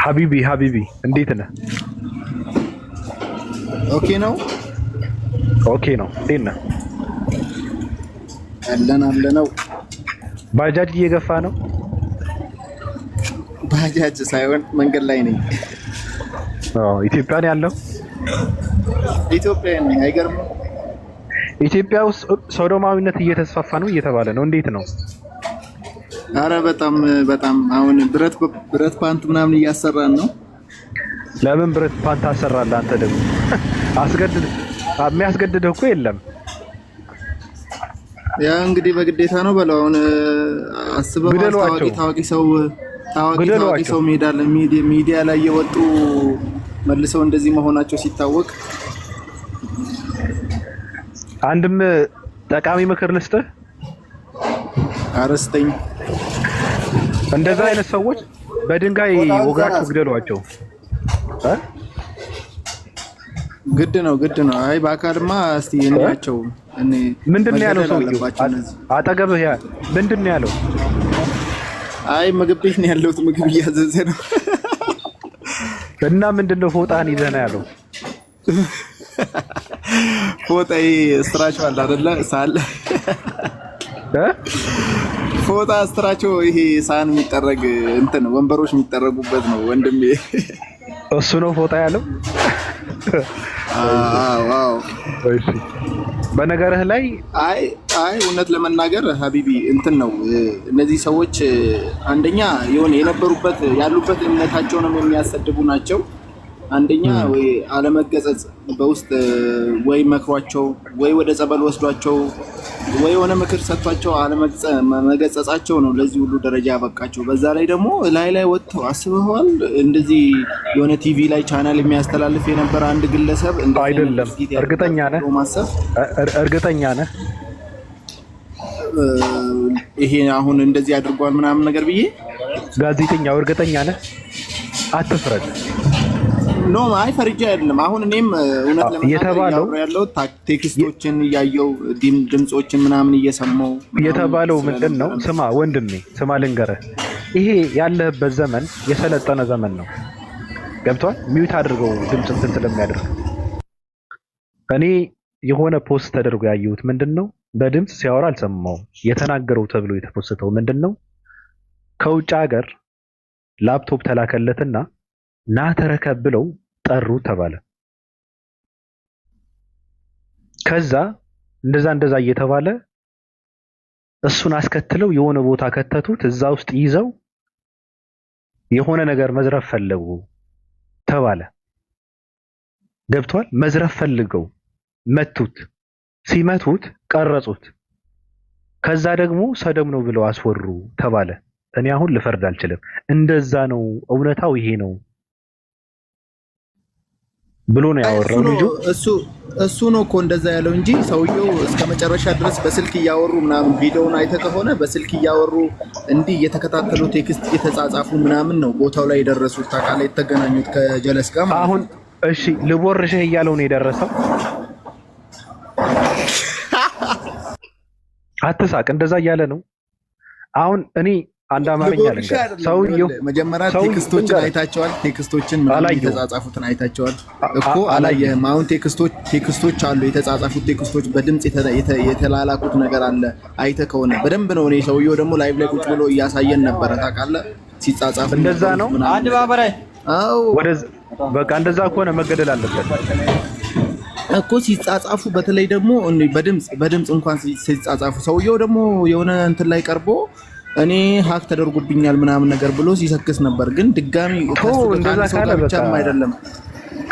ሀቢቢ እንዴት ነህ? ኦኬ ነው። እንዴት ነህ? አለነው። ባጃጅ እየገፋ ነው? ባጃጅ ሳይሆን መንገድ ላይ ነኝ። ኢትዮጵያ ነው ያለው? ኢትዮጵያ ነኝ። አይገርምም? ኢትዮጵያ ውስጥ ሶዶማዊነት እየተስፋፋ ነው እየተባለ ነው። እንዴት ነው? አረ በጣም አሁን ብረት ፓንት ምናምን እያሰራን ነው። ለምን ብረት ፓንት አሰራለህ አንተ? ደግሞ የሚያስገድድህ እኮ የለም። ያ እንግዲህ በግዴታ ነው በለው። አሁን አስበው ታዋቂ ሰው ሚዲያ ላይ የወጡ መልሰው እንደዚህ መሆናቸው ሲታወቅ አንድም ጠቃሚ ምክር ልስጥህ። አረስተኝ እንደዛ አይነት ሰዎች በድንጋይ ወግራቸው ግደሏቸው። ግድ ነው። አይ በአካልማ እስቲ እንያቸው። ምንድን ነው ያለው ሰውዬው? አጠገብህ ምንድን ነው ያለው? አይ ምግብ ቤት ነው ያለሁት፣ ምግብ እያዘዘ ነው። እና ምንድን ነው ፎጣን ይዘህ ነው ያለው? ፎጣዬ ስትራቸው አለ አይደለ? ሳለ ፎጣ ስትራቸው ይሄ ሳህን የሚጠረግ እንትን ወንበሮች የሚጠረጉበት ነው ወንድሜ። እሱ ነው ፎጣ ያለው? አዎ። እሺ በነገርህ ላይ አይ እውነት ለመናገር ሀቢቢ እንትን ነው እነዚህ ሰዎች አንደኛ የሆነ ያሉበት እምነታቸውንም የሚያሰድቡ ናቸው። አንደኛ ወይ አለመገጸጽ በውስጥ ወይ መክሯቸው ወይ ወደ ጸበል ወስዷቸው ወይ የሆነ ምክር ሰጥቷቸው አለመገጸጻቸው ነው ለዚህ ሁሉ ደረጃ ያበቃቸው። በዛ ላይ ደግሞ ላይ ወጥተው አስበዋል። እንደዚህ የሆነ ቲቪ ላይ ቻናል የሚያስተላልፍ የነበረ አንድ ግለሰብ አይደለም። እርግጠኛ ነህ ይሄ አሁን እንደዚህ አድርጓል ምናምን ነገር ብዬ? ጋዜጠኛው እርግጠኛ ነህ? አትፍረድ። ኖ አይ ፈርጃ አይደለም። አሁን እኔም እውነት ለማለት ያለው ቴክስቶችን እያየው ድምጾችን ምናምን እየሰማው የተባለው ምንድን ነው? ስማ ወንድሜ፣ ልንገርህ፣ ይሄ ያለህበት ዘመን የሰለጠነ ዘመን ነው። ገብቷል? ሚውት አድርገው ድምጽ እንትን ስለሚያደርግ። እኔ የሆነ ፖስት ተደርጎ ያየሁት ምንድን ነው? በድምጽ ሲያወራ አልሰማውም። የተናገረው ተብሎ የተፖስተው ምንድን ነው? ከውጭ ሀገር ላፕቶፕ ተላከለትና ና ተረከብ ብለው ጠሩ ተባለ። ከዛ እንደዛ እየተባለ እሱን አስከትለው የሆነ ቦታ ከተቱት። እዛ ውስጥ ይዘው የሆነ ነገር መዝረፍ ፈለጉ ተባለ። ገብቷል? መዝረፍ ፈልገው መቱት። ሲመቱት ቀረጹት። ከዛ ደግሞ ሰደም ነው ብለው አስወሩ ተባለ። እኔ አሁን ልፈርድ አልችልም። እንደዛ ነው፣ እውነታው ይሄ ነው ብሎ ነው ያወራው ልጁ። እሱ ነው እኮ እንደዛ ያለው እንጂ ሰውየው እስከ መጨረሻ ድረስ በስልክ እያወሩ ምናምን ቪዲዮውን አይተህ ከሆነ በስልክ እያወሩ እንዲህ እየተከታተሉ ቴክስት እየተጻጻፉ ምናምን ነው ቦታው ላይ የደረሱት። ታውቃለህ፣ የተገናኙት ከጀለስ ጋር ማለት። አሁን እሺ ልቦርሽህ እያለው ነው የደረሰው። አትሳቅ፣ እንደዛ እያለ ነው አሁን። እኔ አንድ አማርኛ ልንገር። ሰውየው መጀመሪያ ቴክስቶችን አይታቸዋል። ቴክስቶችን ምናምን የተጻጻፉትን አይታቸዋል እኮ አላየህም? አሁን ቴክስቶች አሉ፣ የተጻጻፉት ቴክስቶች በድምጽ የተላላኩት ነገር አለ። አይተህ ከሆነ በደንብ ነው። እኔ ሰውየው ደግሞ ላይቭ ላይ ቁጭ ብሎ እያሳየን ነበረ። ታውቃለህ፣ ሲጻጻፉ እንደዛ ነው። አንድ ባበራይ በቃ እንደዛ ከሆነ መገደል አለበት እኮ ሲጻጻፉ። በተለይ ደግሞ በድምጽ እንኳን ሲጻጻፉ ሰውየው ደግሞ የሆነ እንትን ላይ ቀርቦ እኔ ሀክ ተደርጎብኛል ምናምን ነገር ብሎ ሲሰክስ ነበር። ግን ድጋሚ እንደዛ ካለ ብቻም አይደለም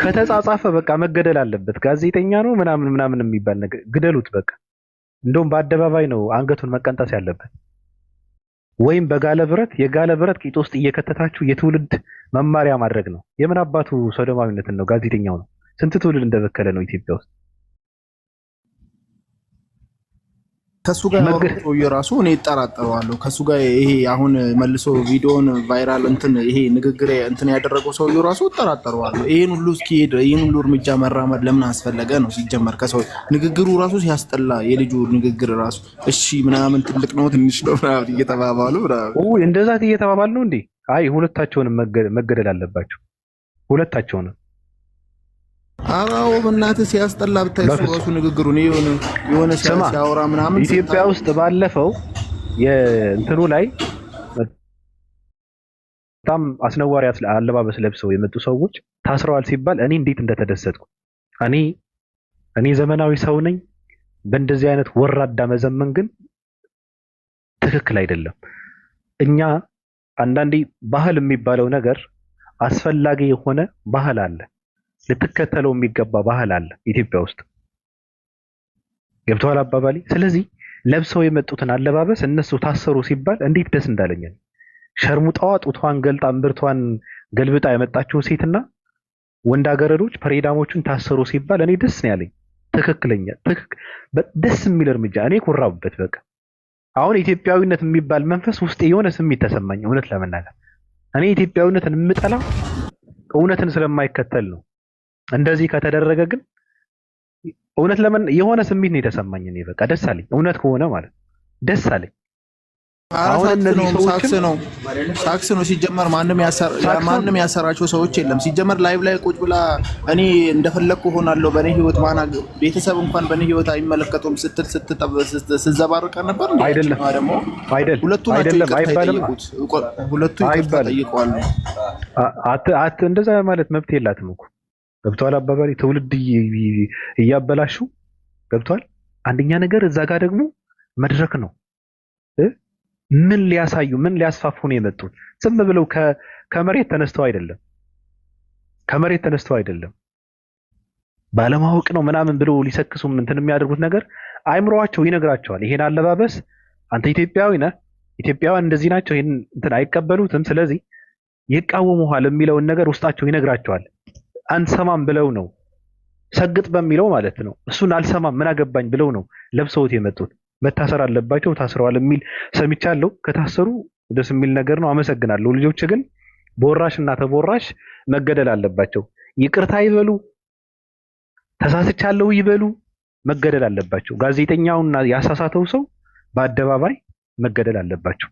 ከተጻጻፈ በቃ መገደል አለበት። ጋዜጠኛ ነው ምናምን የሚባል ነገር ግደሉት በቃ። እንደውም በአደባባይ ነው አንገቱን መቀንጠስ ያለበት። ወይም የጋለ ብረት ቂጥ ውስጥ እየከተታችሁ የትውልድ መማሪያ ማድረግ ነው። የምን አባቱ ሶዶማዊነትን ነው? ጋዜጠኛው ነው። ስንት ትውልድ እንደበከለ ነው ኢትዮጵያ ውስጥ። ከሱ ጋር ነው ራሱ እኔ እጠራጠረዋለሁ። ከሱ ጋር ይሄ አሁን መልሶ ቪዲዮን ቫይራል ይሄ ንግግር ያደረገው ሰውዬው ራሱ እጠራጠረዋለሁ። ይሄን ሁሉ እርምጃ መራመድ ለምን አስፈለገ ነው ሲጀመር። ከሰው ንግግሩ ራሱ ሲያስጠላ፣ የልጁ ንግግር ራሱ እሺ ምናምን ትልቅ ነው ትንሽ ነው ምናምን እየተባባሉ እንደዛ እየተባባሉ ነው እንዴ? አይ ሁለታቸውንም መገደል አለባቸው። ሁለታቸውንም። አራው በእናትህ ሲያስጠላ ብታይ እሱ ራሱ ንግግሩን የሆነ ሲያወራ ምናምን ኢትዮጵያ ውስጥ ባለፈው የእንትኑ ላይ በጣም አስነዋሪ አለባበስ ለብሰው የመጡ ሰዎች ታስረዋል ሲባል እኔ እንዴት እንደተደሰትኩ። እኔ ዘመናዊ ሰው ነኝ። በእንደዚህ አይነት ወራዳ መዘመን ግን ትክክል አይደለም። እኛ አንዳንዴ ባህል የሚባለው ነገር አስፈላጊ የሆነ ባህል አለ፣ ልትከተለው የሚገባ ባህል አለ ኢትዮጵያ ውስጥ። ገብተዋል አባባሌ። ስለዚህ ለብሰው የመጡትን አለባበስ እነሱ ታሰሩ ሲባል እንዴት ደስ እንዳለኝ። ሸርሙጣዋ ጡቷን ገልጣ እምብርቷን ገልብጣ የመጣችው ሴትና ወንዳገረዶች ፕሬዳሞቹን ታሰሩ ሲባል እኔ ደስ ነው ያለኝ። ትክክለኛ ደስ የሚል እርምጃ እኔ ኮራቡበት። በቃ አሁን ኢትዮጵያዊነት የሚባል መንፈስ ውስጥ የሆነ ስሜት ተሰማኝ። እውነት ለመናገር እኔ ኢትዮጵያዊነትን የምጠላው እውነትን ስለማይከተል ነው። እንደዚህ ከተደረገ ግን እውነት የሆነ ስሜት ነው የተሰማኝ። እኔ በቃ ደስ አለኝ። እውነት ከሆነ ማለት ደስ አለኝ። አሁን እነዚህ ሳክስ ነው ሲጀመር። ማንም ያሰራቸው ሰዎች የለም ሲጀመር። ላይቭ ላይ ቁጭ ብላ እኔ እንደፈለኩ ሆናለሁ በኔ ህይወት ቤተሰብ እንኳን በኔ ህይወት አይመለከቱም ስትል ስትዘባርቀ ነበር። አይደለም ሁለቱ ናቸው አይባልም። ሁለቱ ይጠይቀዋል። እንደዛ ማለት መብት የላትም እኮ ገብቷል አባባሪ። ትውልድ እያበላሹ ገብቷል። አንደኛ ነገር እዛ ጋር ደግሞ መድረክ ነው። ምን ሊያሳዩ ምን ሊያስፋፉ ነው የመጡት? ዝም ብለው ከመሬት ተነስተው አይደለም ባለማወቅ ነው ምናምን ብለው ሊሰክሱ እንትን የሚያደርጉት ነገር አይምሮአቸው ይነግራቸዋል። ይሄን አለባበስ አንተ ኢትዮጵያዊ ነህ፣ ኢትዮጵያውያን እንደዚህ ናቸው፣ ይሄን እንትን አይቀበሉትም፣ ስለዚህ ይቃወሙሃል የሚለውን ነገር ውስጣቸው ይነግራቸዋል። አንሰማም ብለው ነው ሰግጥ በሚለው ማለት ነው። እሱን አልሰማም ምን አገባኝ ብለው ነው ለብሰውት የመጡት። መታሰር አለባቸው፣ ታስረዋል የሚል ሰምቻለሁ። ከታሰሩ ደስ የሚል ነገር ነው፣ አመሰግናለሁ። ልጆች ግን በወራሽ እና ተቦራሽ መገደል አለባቸው። ይቅርታ ይበሉ፣ ተሳስቻለሁ ይበሉ፣ መገደል አለባቸው። ጋዜጠኛውና ያሳሳተው ሰው በአደባባይ መገደል አለባቸው።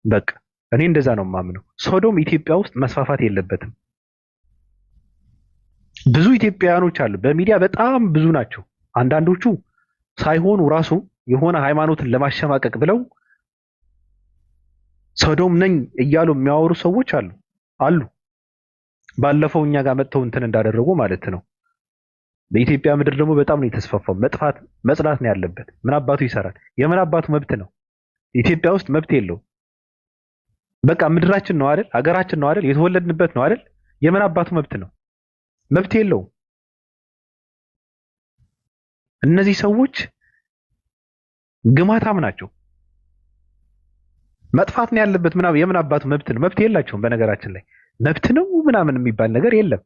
በቃ እኔ እንደዛ ነው የማምነው። ሶዶም ኢትዮጵያ ውስጥ መስፋፋት የለበትም። ብዙ ኢትዮጵያውያኖች አሉ፣ በሚዲያ በጣም ብዙ ናቸው። አንዳንዶቹ ሳይሆኑ ራሱ የሆነ ሃይማኖትን ለማሸማቀቅ ብለው ሶዶም ነኝ እያሉ የሚያወሩ ሰዎች አሉ። ባለፈው እኛ ጋር መጥተው እንትን እንዳደረጉ ማለት ነው። በኢትዮጵያ ምድር ደግሞ በጣም ነው የተስፋፋው። መጽዳት ነው ያለበት። ምን አባቱ ይሰራል? የምን አባቱ መብት ነው? ኢትዮጵያ ውስጥ መብት የለው። በቃ ምድራችን ነው አይደል? ሀገራችን ነው አይደል? የተወለድንበት ነው አይደል? የምን አባቱ መብት ነው? መብት የለው። እነዚህ ሰዎች ግማታም ናቸው። መጥፋት ነው ያለበት ምናምን የምን አባቱ መብት ነው? መብት የላቸውም። በነገራችን ላይ መብት ነው ምናምን የሚባል ነገር የለም።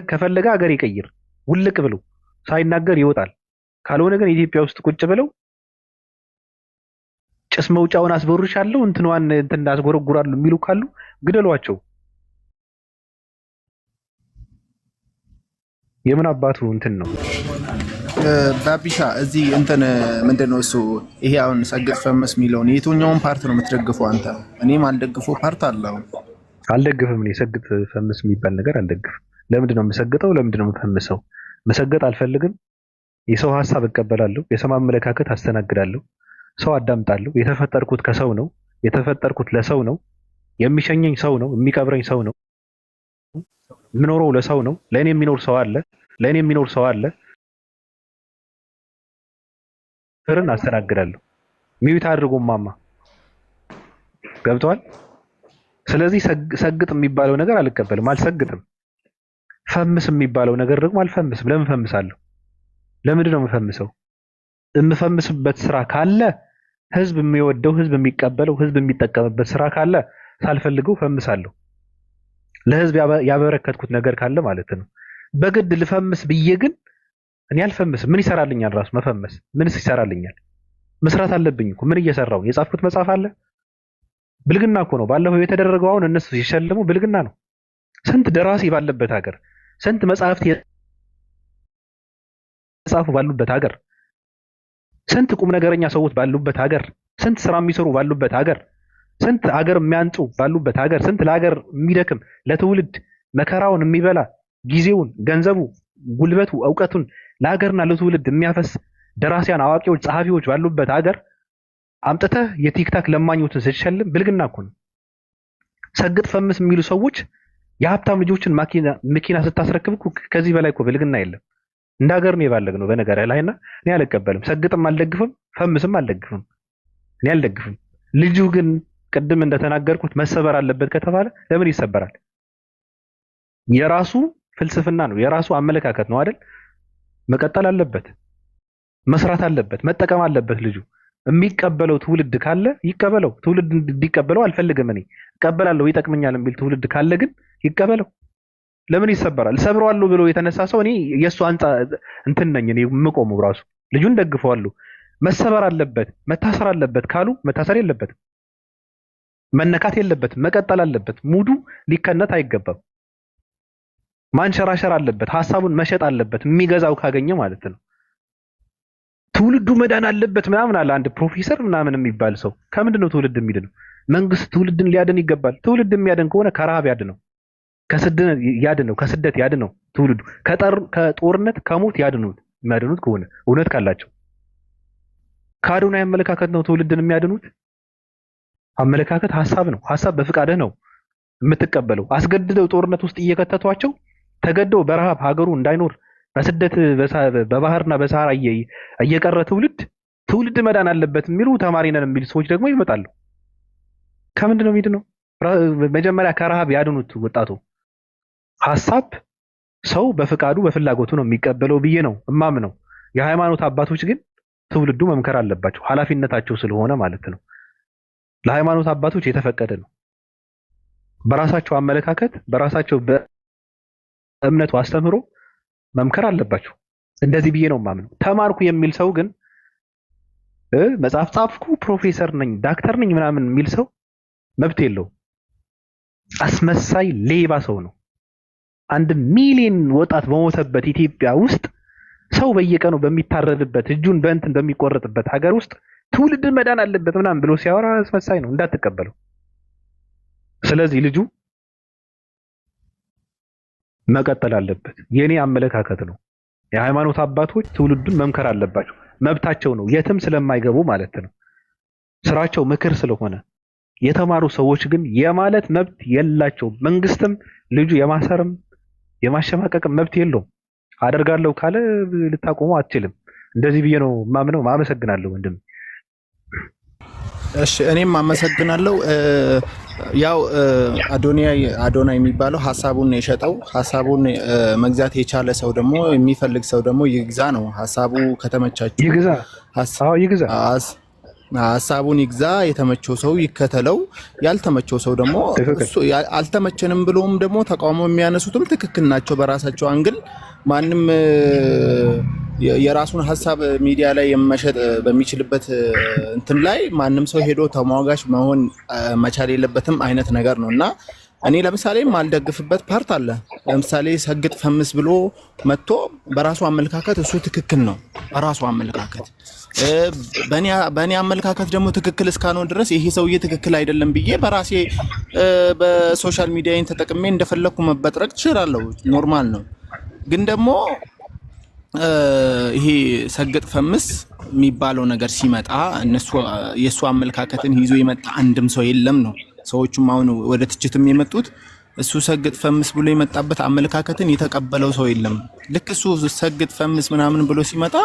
ከፈለገ ሀገር ይቀይር፣ ውልቅ ብሎ ሳይናገር ይወጣል። ካልሆነ ግን ኢትዮጵያ ውስጥ ቁጭ ብለው ጭስ መውጫውን አስበሩሻለሁ እንትኗን እንትን አስጎረጉራሉ የሚሉ ካሉ ግደሏቸው። የምን አባቱ እንትን ነው? ባቢሻ እዚህ እንትን ምንድነው እሱ ይሄ አሁን ሰግጥ ፈመስ የሚለውን የትኛውን ፓርት ነው የምትደግፈው አንተ? እኔም አልደግፈው ፓርት አለው። አልደግፍም። እኔ ሰግጥ ፈመስ የሚባል ነገር አልደግፍም። ለምንድን ነው የምሰግጠው? ለምንድን ነው የምፈምሰው? መሰገጥ አልፈልግም። የሰው ሀሳብ እቀበላለሁ። የሰው አመለካከት አስተናግዳለሁ። ሰው አዳምጣለሁ። የተፈጠርኩት ከሰው ነው። የተፈጠርኩት ለሰው ነው። የሚሸኘኝ ሰው ነው። የሚቀብረኝ ሰው ነው። የምኖረው ለሰው ነው። ለእኔ የሚኖር ሰው አለ። ፍርን አስተናግዳለሁ። ሚዩት አድርጎ ማማ ገብቷል። ስለዚህ ሰግጥ የሚባለው ነገር አልቀበልም፣ አልሰግጥም። ፈምስ የሚባለው ነገር ደግሞ አልፈምስም። ለምን ፈምሳለሁ? ለምንድን ነው የምፈምሰው? የምፈምስበት ስራ ካለ ህዝብ የሚወደው፣ ህዝብ የሚቀበለው፣ ህዝብ የሚጠቀምበት ስራ ካለ ሳልፈልገው ፈምሳለሁ። ለህዝብ ያበረከትኩት ነገር ካለ ማለት ነው። በግድ ልፈምስ ብዬ ግን እኔ አልፈምስም። ምን ይሰራልኛል? ራሱ መፈመስ ምንስ ይሰራልኛል? መስራት አለብኝ እኮ። ምን እየሰራው? የጻፍኩት መጽሐፍ አለ። ብልግና እኮ ነው። ባለፈው የተደረገው አሁን እነሱ ሲሸልሙ ብልግና ነው። ስንት ደራሲ ባለበት ሀገር፣ ስንት መጽሐፍት የጻፉ ባሉበት ሀገር፣ ስንት ቁም ነገረኛ ሰዎች ባሉበት ሀገር፣ ስንት ስራ የሚሰሩ ባሉበት ሀገር ስንት አገር የሚያንጹ ባሉበት ሀገር ስንት ለሀገር የሚደክም ለትውልድ መከራውን የሚበላ ጊዜውን፣ ገንዘቡ፣ ጉልበቱ፣ እውቀቱን ለሀገርና ለትውልድ የሚያፈስ ደራሲያን፣ አዋቂዎች፣ ጸሐፊዎች ባሉበት ሀገር አምጥተህ የቲክታክ ለማኞችን ስትሸልም ብልግና እኮ ነው። ሰግጥ ፈምስ የሚሉ ሰዎች የሀብታም ልጆችን መኪና ስታስረክብ ከዚህ በላይ እኮ ብልግና የለም። እንደ ሀገር ነው የባለግነው በነገር ላይና እኔ አልቀበልም። ሰግጥም አልደግፍም፣ ፈምስም አልደግፍም። እኔ አልደግፍም። ልጁ ግን ቅድም እንደተናገርኩት መሰበር አለበት ከተባለ ለምን ይሰበራል? የራሱ ፍልስፍና ነው፣ የራሱ አመለካከት ነው አይደል? መቀጠል አለበት፣ መስራት አለበት፣ መጠቀም አለበት። ልጁ የሚቀበለው ትውልድ ካለ ይቀበለው። ትውልድ እንዲቀበለው አልፈልግም። እኔ እቀበላለሁ ይጠቅመኛል የሚል ትውልድ ካለ ግን ይቀበለው። ለምን ይሰበራል? ሰብረዋለሁ ብሎ የተነሳ ሰው እኔ የሱ እንትን ነኝ እኔ የምቆመው ራሱ ልጁን ደግፈዋለሁ። መሰበር አለበት፣ መታሰር አለበት ካሉ መታሰር የለበትም፣ መነካት የለበትም፣ መቀጠል አለበት። ሙዱ ሊከነት አይገባም። ማንሸራሸር አለበት፣ ሐሳቡን መሸጥ አለበት፣ የሚገዛው ካገኘ ማለት ነው። ትውልዱ መዳን አለበት ምናምን አለ አንድ ፕሮፌሰር ምናምን የሚባል ሰው። ከምንድን ነው ትውልድ የሚድነው? መንግስት ትውልድን ሊያድን ይገባል። ትውልድ የሚያድን ከሆነ ከረሃብ ያድነው፣ ከስደት ያድነው። ትውልዱ ከጦርነት ከሞት ያድኑት። የሚያድኑት ከሆነ እውነት ካላቸው ከአዶናይ አመለካከት ነው ትውልድን የሚያድኑት። አመለካከት ሐሳብ ነው። ሐሳብ በፍቃድህ ነው የምትቀበለው። አስገድደው ጦርነት ውስጥ እየከተቷቸው ተገደው በረሃብ ሀገሩ እንዳይኖር በስደት በባህርና በሰሃራ እየቀረ ትውልድ መዳን አለበት የሚሉ ተማሪ ነን የሚሉ ሰዎች ደግሞ ይመጣሉ። ከምንድን ነው የሚድነው? መጀመሪያ ከረሃብ ያድኑት ወጣቱ። ሐሳብ ሰው በፍቃዱ በፍላጎቱ ነው የሚቀበለው ብዬ ነው እማምነው። የሃይማኖት አባቶች ግን ትውልዱ መምከር አለባቸው፣ ኃላፊነታቸው ስለሆነ ማለት ነው። ለሃይማኖት አባቶች የተፈቀደ ነው። በራሳቸው አመለካከት በራሳቸው በእምነቱ አስተምሮ መምከር አለባቸው። እንደዚህ ብዬ ነው የማምነው። ተማርኩ የሚል ሰው ግን መጽሐፍ ጻፍኩ፣ ፕሮፌሰር ነኝ፣ ዳክተር ነኝ ምናምን የሚል ሰው መብት የለው። አስመሳይ ሌባ ሰው ነው። 1 ሚሊዮን ወጣት በሞተበት ኢትዮጵያ ውስጥ ሰው በየቀኑ በሚታረድበት እጁን በእንትን በሚቆረጥበት ሀገር ውስጥ ትውልድን መዳን አለበት ምናምን ብሎ ሲያወራ አስመሳይ ነው፣ እንዳትቀበለው። ስለዚህ ልጁ መቀጠል አለበት። የኔ አመለካከት ነው። የሃይማኖት አባቶች ትውልዱን መምከር አለባቸው፣ መብታቸው ነው። የትም ስለማይገቡ ማለት ነው። ስራቸው ምክር ስለሆነ። የተማሩ ሰዎች ግን የማለት መብት የላቸውም። መንግስትም ልጁ የማሰርም የማሸማቀቅም መብት የለውም። አደርጋለሁ ካለ ልታቆመው አትችልም። እንደዚህ ብዬ ነው ማምነው። አመሰግናለሁ ወንድም። እሺ እኔም አመሰግናለሁ። ያው አዶናይ የሚባለው ሀሳቡን የሸጠው ሀሳቡን መግዛት የቻለ ሰው ደግሞ የሚፈልግ ሰው ደግሞ ይግዛ ነው። ሀሳቡ ከተመቻችሁ ይግዛ፣ ሀሳቡን ይግዛ። የተመቸው ሰው ይከተለው፣ ያልተመቸው ሰው ደግሞ እሱ አልተመቸንም ብሎም ደግሞ ተቃውሞ የሚያነሱትም ትክክል ናቸው በራሳቸው አንግል። ማንም የራሱን ሀሳብ ሚዲያ ላይ የመሸጥ በሚችልበት እንትን ላይ ማንም ሰው ሄዶ ተሟጋች መሆን መቻል የለበትም አይነት ነገር ነው እና እኔ ለምሳሌ ማልደግፍበት ፓርት አለ። ለምሳሌ ሰግጥ ፈምስ ብሎ መጥቶ በራሱ አመለካከት እሱ ትክክል ነው። በራሱ አመለካከት በእኔ አመለካከት ደግሞ ትክክል እስካልሆነ ድረስ ይሄ ሰውዬ ትክክል አይደለም ብዬ በራሴ በሶሻል ሚዲያን ተጠቅሜ እንደፈለኩ መበጥረቅ እችላለሁ። ኖርማል ነው። ግን ደግሞ ይሄ ሰግጥ ፈምስ የሚባለው ነገር ሲመጣ የእሱ አመለካከትን ይዞ የመጣ አንድም ሰው የለም ነው። ሰዎቹም አሁን ወደ ትችትም የመጡት እሱ ሰግጥ ፈምስ ብሎ የመጣበት አመለካከትን የተቀበለው ሰው የለም። ልክ እሱ ሰግጥ ፈምስ ምናምን ብሎ ሲመጣ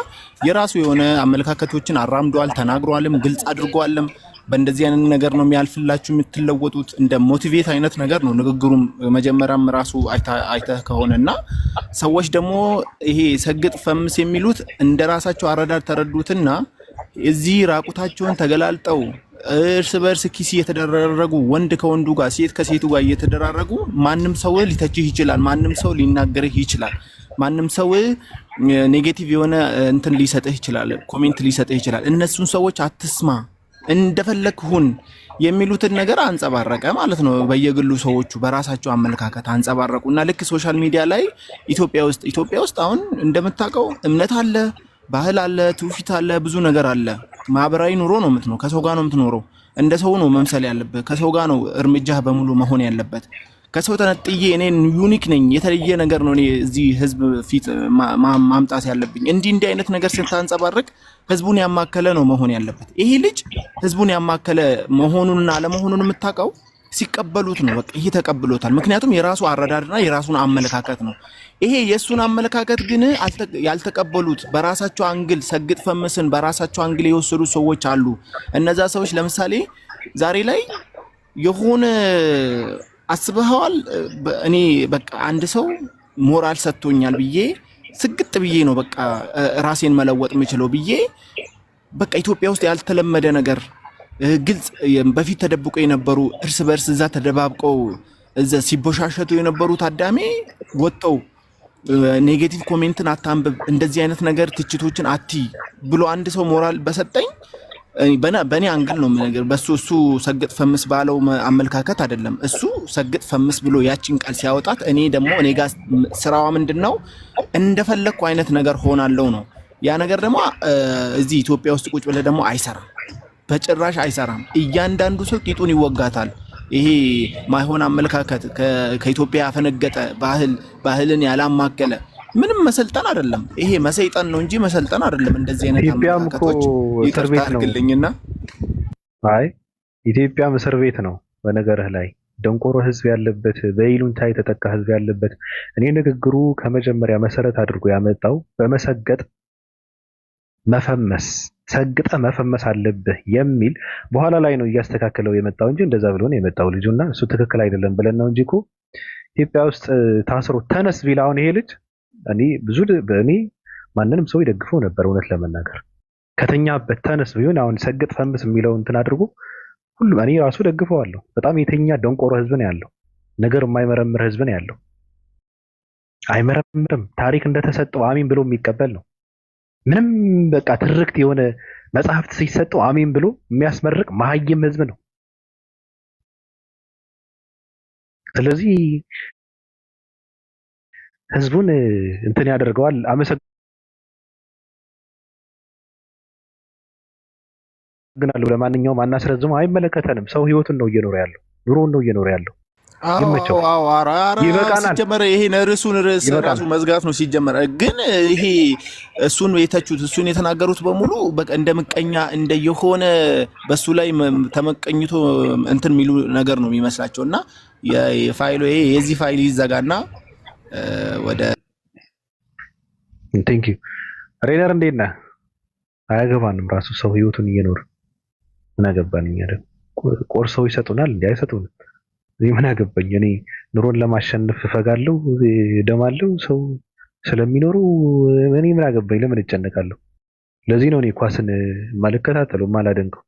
የራሱ የሆነ አመለካከቶችን አራምዷል፣ ተናግሯልም፣ ግልጽ አድርጓልም። በእንደዚህ አይነት ነገር ነው የሚያልፍላችሁ የምትለወጡት። እንደ ሞቲቬት አይነት ነገር ነው ንግግሩም መጀመሪያም ራሱ አይተህ ከሆነና ሰዎች ደግሞ ይሄ ሰግጥ ፈምስ የሚሉት እንደራሳቸው አረዳድ ተረዱትና እዚህ ራቁታቸውን ተገላልጠው እርስ በርስ ኪስ እየተደራረጉ ወንድ ከወንዱ ጋር ሴት ከሴቱ ጋር እየተደራረጉ ማንም ሰው ሊተችህ ይችላል፣ ማንም ሰው ሊናገርህ ይችላል፣ ማንም ሰው ኔጌቲቭ የሆነ እንትን ሊሰጥህ ይችላል፣ ኮሜንት ሊሰጥህ ይችላል። እነሱን ሰዎች አትስማ፣ እንደፈለክ ሁን የሚሉትን ነገር አንጸባረቀ ማለት ነው። በየግሉ ሰዎቹ በራሳቸው አመለካከት አንጸባረቁና ልክ ሶሻል ሚዲያ ላይ ኢትዮጵያ ውስጥ አሁን እንደምታውቀው እምነት አለ፣ ባህል አለ፣ ትውፊት አለ፣ ብዙ ነገር አለ። ማህበራዊ ኑሮ ነው የምትኖረው፣ ከሰው ጋር ነው የምትኖረው። እንደ ሰው ነው መምሰል ያለበት፣ ከሰው ጋር ነው እርምጃህ በሙሉ መሆን ያለበት። ከሰው ተነጥዬ እኔ ዩኒክ ነኝ የተለየ ነገር ነው እኔ እዚህ ህዝብ ፊት ማምጣት ያለብኝ። እንዲህ አይነት ነገር ስታንጸባርቅ ህዝቡን ያማከለ ነው መሆን ያለበት። ይሄ ልጅ ህዝቡን ያማከለ መሆኑንና አለመሆኑን የምታውቀው ሲቀበሉት ነው። በቃ ይሄ ተቀብሎታል። ምክንያቱም የራሱ አረዳድና የራሱን አመለካከት ነው። ይሄ የሱን አመለካከት ግን ያልተቀበሉት በራሳቸው አንግል ሰግጥ ፈመስን በራሳቸው አንግል የወሰዱ ሰዎች አሉ። እነዛ ሰዎች ለምሳሌ ዛሬ ላይ የሆነ አስበዋል። እኔ በቃ አንድ ሰው ሞራል ሰጥቶኛል ብዬ ስግጥ ብዬ ነው በቃ ራሴን መለወጥ የምችለው ብዬ በቃ ኢትዮጵያ ውስጥ ያልተለመደ ነገር ግልጽ በፊት ተደብቆ የነበሩ እርስ በርስ እዛ ተደባብቀው እዛ ሲቦሻሸቱ የነበሩ ታዳሚ ወጣው ኔጌቲቭ ኮሜንትን አታንብብ፣ እንደዚህ አይነት ነገር ትችቶችን አቲ ብሎ አንድ ሰው ሞራል በሰጠኝ በእኔ አንግል ነው ነገር በሱ እሱ ሰግጥ ፈምስ ባለው አመለካከት አይደለም። እሱ ሰግጥ ፈምስ ብሎ ያቺን ቃል ሲያወጣት እኔ ደግሞ እኔ ጋር ስራዋ ምንድነው እንደፈለኩ አይነት ነገር ሆናለው ነው። ያ ነገር ደግሞ እዚህ ኢትዮጵያ ውስጥ ቁጭ ብለ ደግሞ አይሰራም፣ በጭራሽ አይሰራም። እያንዳንዱ ሰው ቂጡን ይወጋታል። ይሄ ማይሆን አመለካከት ከኢትዮጵያ ያፈነገጠ ባህልን ያላማከለ ምንም መሰልጠን አይደለም። ይሄ መሰይጠን ነው እንጂ መሰልጠን አይደለም። እንደዚህ አይነት አመለካከቶች ይቅርታ አድርግልኝና አይ ኢትዮጵያም እስር ቤት ነው። በነገርህ ላይ ደንቆሮ ህዝብ ያለበት በይሉንታ የተጠቃ ህዝብ ያለበት እኔ ንግግሩ ከመጀመሪያ መሰረት አድርጎ ያመጣው በመሰገጥ መፈመስ ሰግጠ መፈመስ አለብህ የሚል በኋላ ላይ ነው እያስተካከለው የመጣው እንጂ እንደዛ ብሎ ነው የመጣው ልጁና እሱ ትክክል አይደለም ብለን ነው እንጂ እኮ ኢትዮጵያ ውስጥ ታስሮ ተነስ ቢል አሁን ይሄ ልጅ እኔ ማንንም ሰው ይደግፈው ነበር። እውነት ለመናገር ከተኛበት ተነስ ቢሆን አሁን ሰግጥ ፈምስ የሚለው እንትን አድርጎ ሁሉም እኔ ራሱ ደግፈዋለሁ። በጣም የተኛ ደንቆሮ ህዝብ ነው ያለው፣ ነገር የማይመረምር ህዝብ ነው ያለው። አይመረምርም። ታሪክ እንደተሰጠው አሚን ብሎ የሚቀበል ነው። ምንም በቃ ትርክት የሆነ መጽሐፍት ሲሰጠው አሚን ብሎ የሚያስመርቅ መሀይም ህዝብ ነው። ስለዚህ ህዝቡን እንትን ያደርገዋል። አመሰግናለሁ። ለማንኛውም አናስረዝመው፣ አይመለከተንም። ሰው ህይወቱን ነው እየኖረ ያለው፣ ኑሮውን ነው እየኖረ ያለው። ይመቸው ይበቃናል። ሲጀመር ይሄ ርዕሱን ራሱ መዝጋት ነው ሲጀመር። ግን ይሄ እሱን የተቹት እሱን የተናገሩት በሙሉ በቃ እንደ ምቀኛ እንደ የሆነ በሱ ላይ ተመቀኝቶ እንትን የሚሉ ነገር ነው የሚመስላቸው እና የፋይሉ ይሄ የዚህ ፋይል ይዘጋና ወደ ቴንክ ዩ ሬነር እንዴት ነህ? አያገባንም። ራሱ ሰው ህይወቱን እየኖረ ምን አገባን እኛ ደግሞ ቆርሰው ይሰጡናል እንዴ? አይሰጡንም። ምን አገባኝ እኔ ኑሮን ለማሸነፍ እፈጋለሁ ደማለሁ። ሰው ስለሚኖሩ እኔ ምን አገባኝ? ለምን እጨነቃለሁ? ለዚህ ነው እኔ ኳስን ማልከታተለው ማላደንቀው።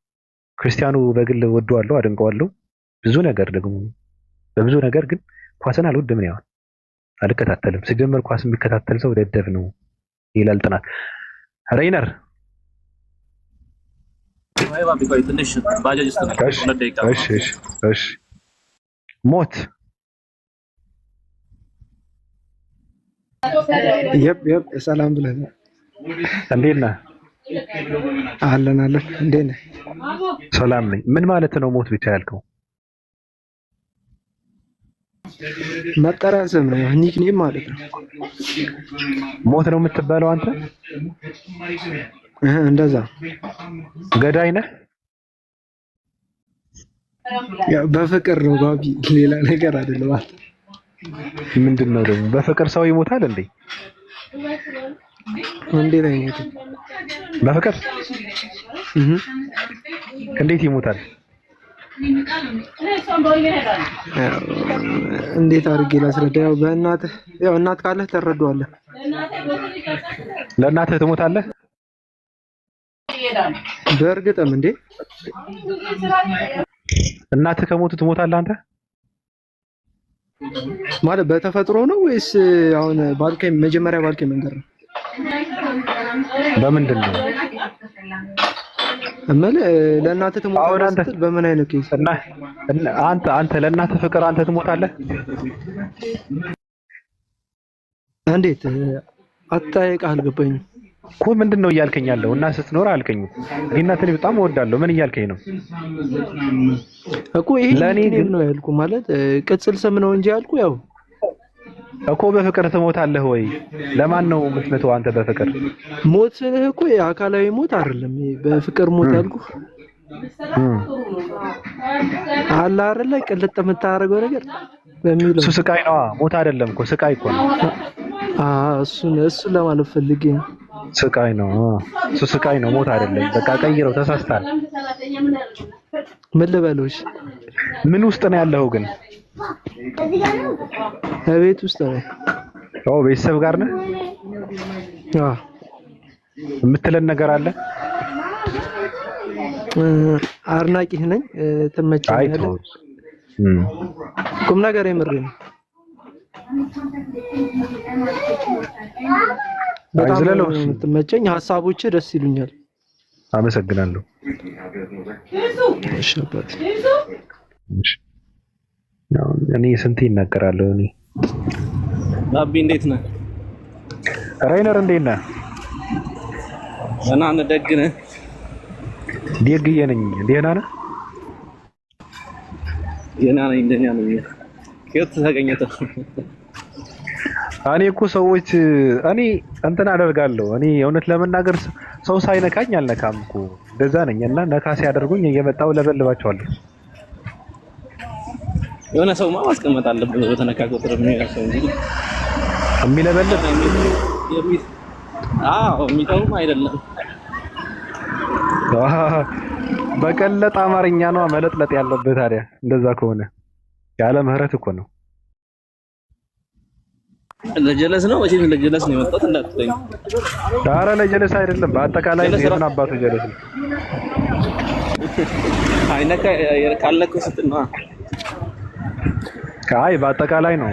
ክርስቲያኑ በግል ወደዋለሁ አደንቀዋለሁ ብዙ ነገር ደግሞ በብዙ ነገር ግን ኳስን አልወድም ነው አልከታተልም። ሲጀመር ኳስ የሚከታተል ሰው ደደብ ነው ይላል ጥናት። ሬይነር እሺ ሞት የብ ሰላም ብለህ እንዴት ነህ? አለን እንዴት ነህ? ሰላም ነኝ። ምን ማለት ነው ሞት ብቻ ያልከው? መጠሪያ ስም ነው፣ ኒክኔም ማለት ነው። ሞት ነው የምትባለው አንተ? እንደዛ ገዳይ ነህ? ያው በፍቅር ነው ባቢ፣ ሌላ ነገር አይደለም። አንተ ምንድነው ደግሞ በፍቅር ሰው ይሞታል እንዴ? እንዴት አይሞትም? በፍቅር እንዴት ይሞታል? እንዴት አድርጌ ላስረዳ? ያው በእናትህ ያው እናት ካለህ ትረዳዋለህ። ለእናትህ ትሞታለህ? በእርግጥም እንዴ እናትህ ከሞቱ ትሞታለህ አንተ? ማለት በተፈጥሮ ነው ወይስ አሁን ባልከኝ መጀመሪያ ባልከኝ መንገድ ነው? በምንድን ነው ለእናትህ ትሞታለህ? በምን አይነት ኬስ? አንተ ለእናትህ ፍቅር አንተ ትሞታለህ? እንዴት አታየቃ አልገባኝም። እኮ ምንድነው እያልከኝ ያለው? እና ስትኖር አልከኝ እኔና ትኔ በጣም እወዳለሁ። ምን እያልከኝ ነው እኮ? ይሄ ለኔ ግን ነው ያልኩ ማለት ቅጽል ስም ነው እንጂ ያልኩ ያው እኮ በፍቅር ትሞታለህ ወይ? ለማን ነው የምትሞተው አንተ በፍቅር? ሞት ስልህ እኮ የአካላዊ ሞት አይደለም። በፍቅር ሞት ያልኩ አለ አይደለ? ቅልጥ የምታደርገው ነገር በሚለው እሱ ስቃይ ነው። ሞት አይደለም እኮ ስቃይ እኮ ነው። እሱን ለማለት ፈልጌ ነው። ስቃይ ነው እሱ ስቃይ ነው፣ ሞት አይደለም። በቃ ቀይረው፣ ተሳስተሃል። ምን ልበለውሽ? ምን ውስጥ ነው ያለው ግን? ቤት ውስጥ ነው። ቤተሰብ ጋር ነህ? የምትለን ነገር አለ? አድናቂህ ነኝ። ትመቸኛለህ። ቁም ነገር የምሬ ነው። በጣም የምትመቸኝ፣ ሀሳቦች ደስ ይሉኛል። አመሰግናለሁ። እሺ አባት። እኔ ስንት ይናገራለሁ። እኔ ባቢ እንዴት ነህ? ራይነር እንዴት ነህ? እና ደግ ነህ? ደግዬ ነኝ። ደህና ነህ? ደህና ነኝ። ከየት ተገኘህ? እኔ እኮ ሰዎች እኔ እንትን አደርጋለሁ። እኔ እውነት ለመናገር ሰው ሳይነካኝ አልነካም እኮ እንደዛ ነኝ። እና ነካ ሲያደርጉኝ እየመጣሁ ለበልባቸዋለሁ። የሆነ ሰው ማስቀመጥ አለበት በተነካ ቁጥር የሚያሰው እንጂ የሚለበልብ የሚተውም አይደለም። በቀለጠ አማርኛ ነው መለጥለጥ ያለበት። ታዲያ እንደዛ ከሆነ ያለ ምህረት እኮ ነው። ለጀለስ ነው ወይስ ለጀለስ ነው የመጣሁት እንዳትጠኝ። ኧረ ለጀለስ አይደለም። በአጠቃላይ የምን አባቱ ጀለስ ነው? አይነካ ካለኩ ስትል ነው። አይ በአጠቃላይ ነው።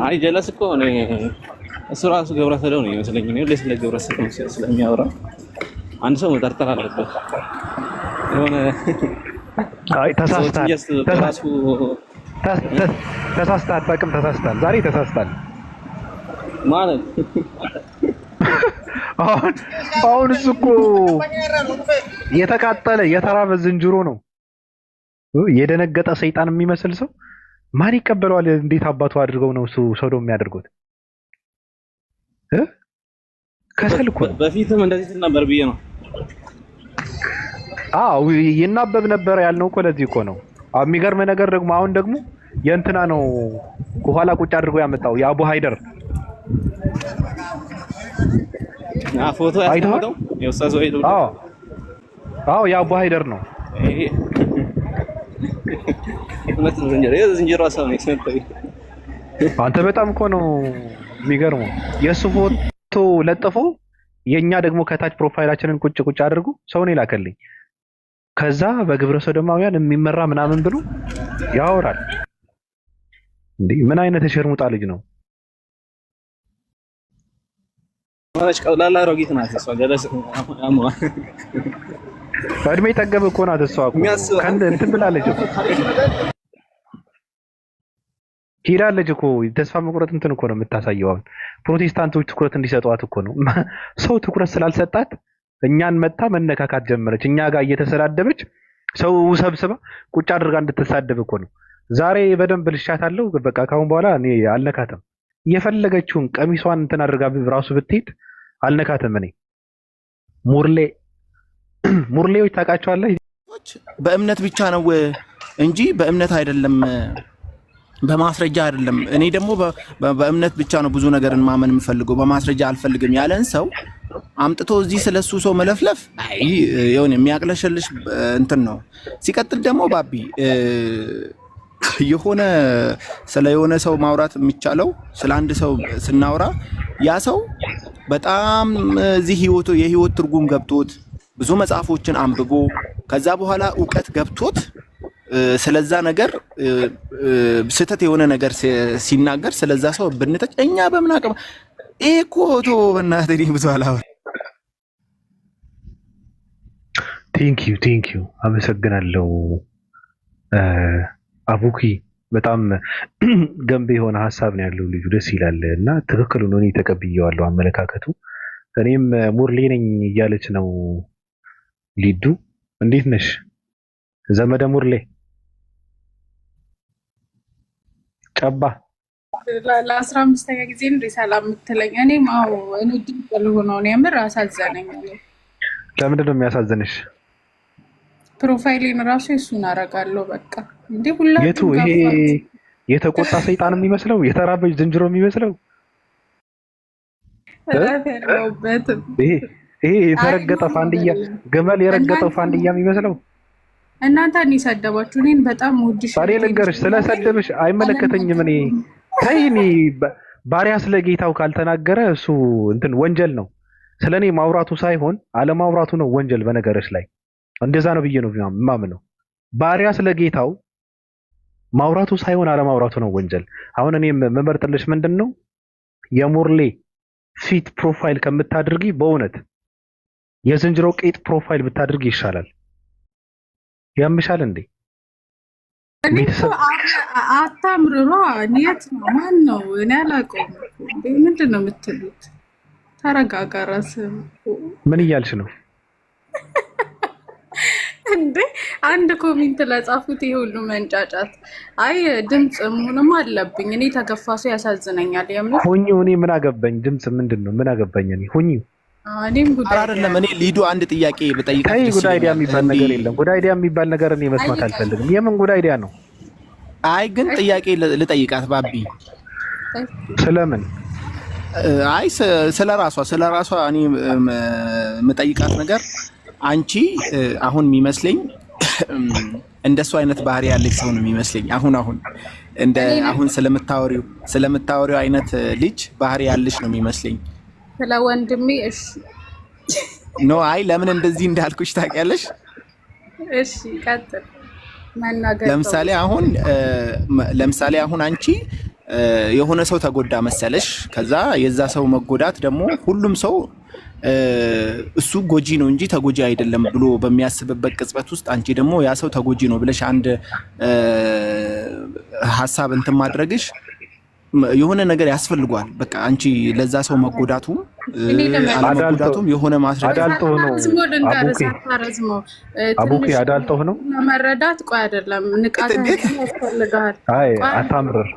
አይ ጀለስ እኮ ነው። እሱ ራሱ ገብረ ሰዶም ነው ይመስለኝ። ነው ለስለ ገብረ ሰዶም ስለሚያወራ አንድ ሰው መጠርጠር አለበት። የሆነ አይ ተሳስተሃል። ተሳስተሃል። ዛሬ ተሳስተሃል ማለት አሁን እሱ እኮ የተቃጠለ የተራበ ዝንጀሮ ነው። የደነገጠ ሰይጣን የሚመስል ሰው ማን ይቀበለዋል? እንዴት አባቱ አድርገው ነው እሱ ሶዶም የሚያደርጉት? ከሰል እኮ በፊትም እንደዚህ ነበር ብዬ ነው። ይናበብ ነበር ያልነው እኮ ለዚህ እኮ ነው። የሚገርም ነገር ደግሞ አሁን ደግሞ የእንትና ነው ከኋላ ቁጭ አድርጎ ያመጣው የአቡ ሃይደር ፎቶ ያስቀመጠው የኡስታዝ ወይዶ። የአቡ ሃይደር ነው። ዝንጀሮ አሳብ ነው የሰጠኝ። አንተ በጣም እኮ ነው የሚገርመው። የእሱ ፎቶ ለጥፎ የኛ ደግሞ ከታች ፕሮፋይላችንን ቁጭ አድርጎ ሰው ነው ይላከልኝ። ከዛ በግብረ ሰዶማውያን የሚመራ ምናምን ብሎ ያወራል። እንዴ ምን አይነት የሸርሙጣ ልጅ ነው? ማለሽ ቀላላ ሮጊት ናት እሷ። ጀለስ እድሜ ጠገብ እኮ ናት እሷ እኮ እንትን ብላለች እኮ ሄዳለች እኮ። ተስፋ መቁረጥ እንትን እኮ ነው የምታሳየው። አሁን ፕሮቴስታንቶች ትኩረት እንዲሰጧት እኮ ነው። ሰው ትኩረት ስላልሰጣት እኛን መታ መነካካት ጀመረች። እኛ ጋር እየተሰዳደበች ሰው ሰብስባ ቁጭ አድርጋ እንድትሳደብ እኮ ነው። ዛሬ በደንብ ልሻታለሁ። በቃ ካሁን በኋላ እኔ አልነካትም። የፈለገችውን ቀሚሷን እንትን አድርጋ ራሱ ብትሄድ አልነካትም። እኔ ሙርሌዎች ታውቃቸዋለህ? በእምነት ብቻ ነው እንጂ በእምነት አይደለም፣ በማስረጃ አይደለም። እኔ ደግሞ በእምነት ብቻ ነው ብዙ ነገርን ማመን የምፈልገው፣ በማስረጃ አልፈልግም ያለን ሰው አምጥቶ እዚህ ስለሱ ሰው መለፍለፍ አይ የሆነ የሚያቅለሸልሽ እንትን ነው። ሲቀጥል ደግሞ ባቢ የሆነ ስለ የሆነ ሰው ማውራት የሚቻለው ስለ አንድ ሰው ስናወራ ያ ሰው በጣም እዚህ የህይወት ትርጉም ገብቶት ብዙ መጽሐፎችን አንብቦ ከዛ በኋላ እውቀት ገብቶት ስለዛ ነገር ስህተት የሆነ ነገር ሲናገር ስለዛ ሰው ብንተች እኛ በምን አቅም ኤኮቶ በእናትህ ብዙ አላወራም። ቴንክ ዩ አመሰግናለሁ። አቡኪ በጣም ገንቢ የሆነ ሀሳብ ነው ያለው ልጁ፣ ደስ ይላል እና ትክክል ነው። እኔ ተቀብዬዋለሁ አመለካከቱ። እኔም ሙርሌ ነኝ እያለች ነው ሊዱ። እንዴት ነሽ ዘመደ ሙርሌ? ጨባ ለ15ኛ ጊዜ እንደ ሰላም የምትለኝ እኔም አዎ እኔ ድምፅ ልሆነው ነው። የምር አሳዘነኝ። ለምንድን ነው የሚያሳዝንሽ? ፕሮፋይሌን ራሱ እሱን አደርጋለሁ። በቃ እንዴ ሁላችሁ የቱ ይሄ የተቆጣ ሰይጣን የሚመስለው የተራበች ዝንጀሮ የሚመስለው ይሄ የተረገጠ ፋንድያ ግመል የረገጠው ፋንድያ የሚመስለው እናንተ እኔ ሰደባችሁ። እኔን በጣም ውድሽ ታዲያ ልንገርሽ፣ ስለሰደብሽ አይመለከተኝም። እኔ ተይኒ ባሪያ ስለ ጌታው ካልተናገረ እሱ እንትን ወንጀል ነው። ስለኔ ማውራቱ ሳይሆን አለማውራቱ ነው ወንጀል። በነገርሽ ላይ እንደዛ ነው ብዬ ነው የማምነው። ባሪያ ስለ ጌታው ማውራቱ ሳይሆን አለማውራቱ ነው ወንጀል። አሁን እኔ መመርጥልሽ ምንድነው የሙርሌ ፊት ፕሮፋይል ከምታደርጊ በእውነት የዝንጀሮ ቄጥ ፕሮፋይል ብታደርጊ ይሻላል። ያምሻል እንዴ? አታምርሯ። ኒየት ነው ማን ነው? እኔ አላውቀውም። ምንድን ነው የምትሉት? ተረጋጋ። ራስህ ምን እያልሽ ነው እንዴ? አንድ ኮሜንት ለጻፉት ይሄ ሁሉ መንጫጫት። አይ ድምፅ መሆንም አለብኝ። እኔ ተገፋ ሰው ያሳዝነኛል። የምር ሁኚው። እኔ ምን አገባኝ? ድምፅ ምንድን ነው? ምን አገባኝ? እኔ ሁኚው። እኔም ጉዳይ አይደለም። እኔ ሊዱ አንድ ጥያቄ ብጠይቃት አይ ጉዳይ አይዲያ የሚባል ነገር የለም። ጉዳይ አይዲያ የሚባል ነገር እኔ መስማት አልፈልግም። የምን ጉዳይ አይዲያ ነው? አይ ግን ጥያቄ ልጠይቃት ባቢ። ስለምን? አይ ስለራሷ እኔ የምጠይቃት ነገር አንቺ አሁን የሚመስለኝ እንደሱ አይነት ባህሪ ያለች ሰው ነው የሚመስለኝ። አሁን ስለምታወሪው አይነት ልጅ ባህሪ ያለች ነው የሚመስለኝ። ስለ ወንድሜ እሺ ኖ አይ ለምን እንደዚህ እንዳልኩሽ ታውቂያለሽ? እሺ ቀጥል መናገር። ለምሳሌ አሁን አንቺ የሆነ ሰው ተጎዳ መሰለሽ። ከዛ የዛ ሰው መጎዳት ደግሞ ሁሉም ሰው እሱ ጎጂ ነው እንጂ ተጎጂ አይደለም ብሎ በሚያስብበት ቅጽበት ውስጥ አንቺ ደግሞ ያ ሰው ተጎጂ ነው ብለሽ አንድ ሀሳብ እንትን ማድረግሽ የሆነ ነገር ያስፈልጓል። በቃ አንቺ ለዛ ሰው መጎዳቱም አለመጎዳቱም የሆነ ማስረጃ አዳልጦ ነው። አቡኪ አዳልጦ ነው መረዳት። ቆይ አይደለም ንቃት ያስፈልጋል። አይ አታምርር።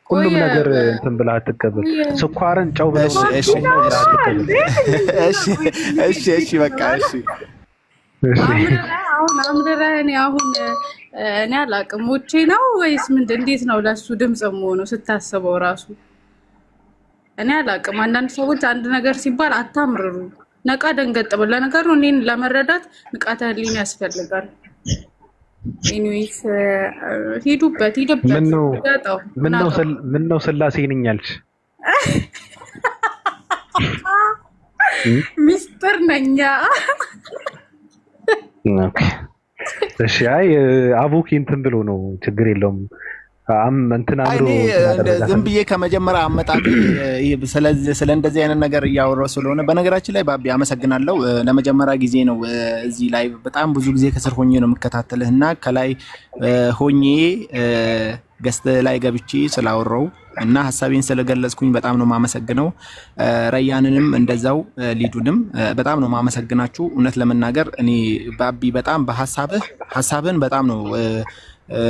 ሁሉም ነገር እንትን ብላ አትቀበል። ስኳርን ጨው ብለው እሺ በቃ እሺ አሁን አምረራ እኔ አላውቅም። ሞቼ ነው ወይስ ምንድን? እንዴት ነው ለሱ ድምጽ መሆኑ ስታስበው ራሱ እኔ አላውቅም። አንዳንድ ሰዎች አንድ ነገር ሲባል አታምርሩ፣ ነቃ ደንገጥ ብለው ለነገሩ እኔን ለመረዳት ንቃተ ህሊና ያስፈልጋል። ኤኒዌይስ ሂዱበት። ምን ነው ስላሴ ነኝ አልሽ? ሚስጥር ነኛ። ኦኬ እሺ። አይ አቡኪ እንትን ብሎ ነው፣ ችግር የለውም። እንትን አምሮ ዝም ብዬ ከመጀመሪያ አመጣጥ ስለ እንደዚህ አይነት ነገር እያወራሁ ስለሆነ፣ በነገራችን ላይ ባቢ አመሰግናለሁ። ለመጀመሪያ ጊዜ ነው እዚህ ላይ በጣም ብዙ ጊዜ ከስር ሆኜ ነው የምከታተልህ እና ከላይ ሆኜ ገስት ላይ ገብቼ ስላወራው እና ሀሳቤን ስለገለጽኩኝ በጣም ነው ማመሰግነው። ረያንንም እንደዛው ሊዱንም በጣም ነው ማመሰግናችሁ። እውነት ለመናገር እኔ ባቢ በጣም ሀሳብን በጣም ነው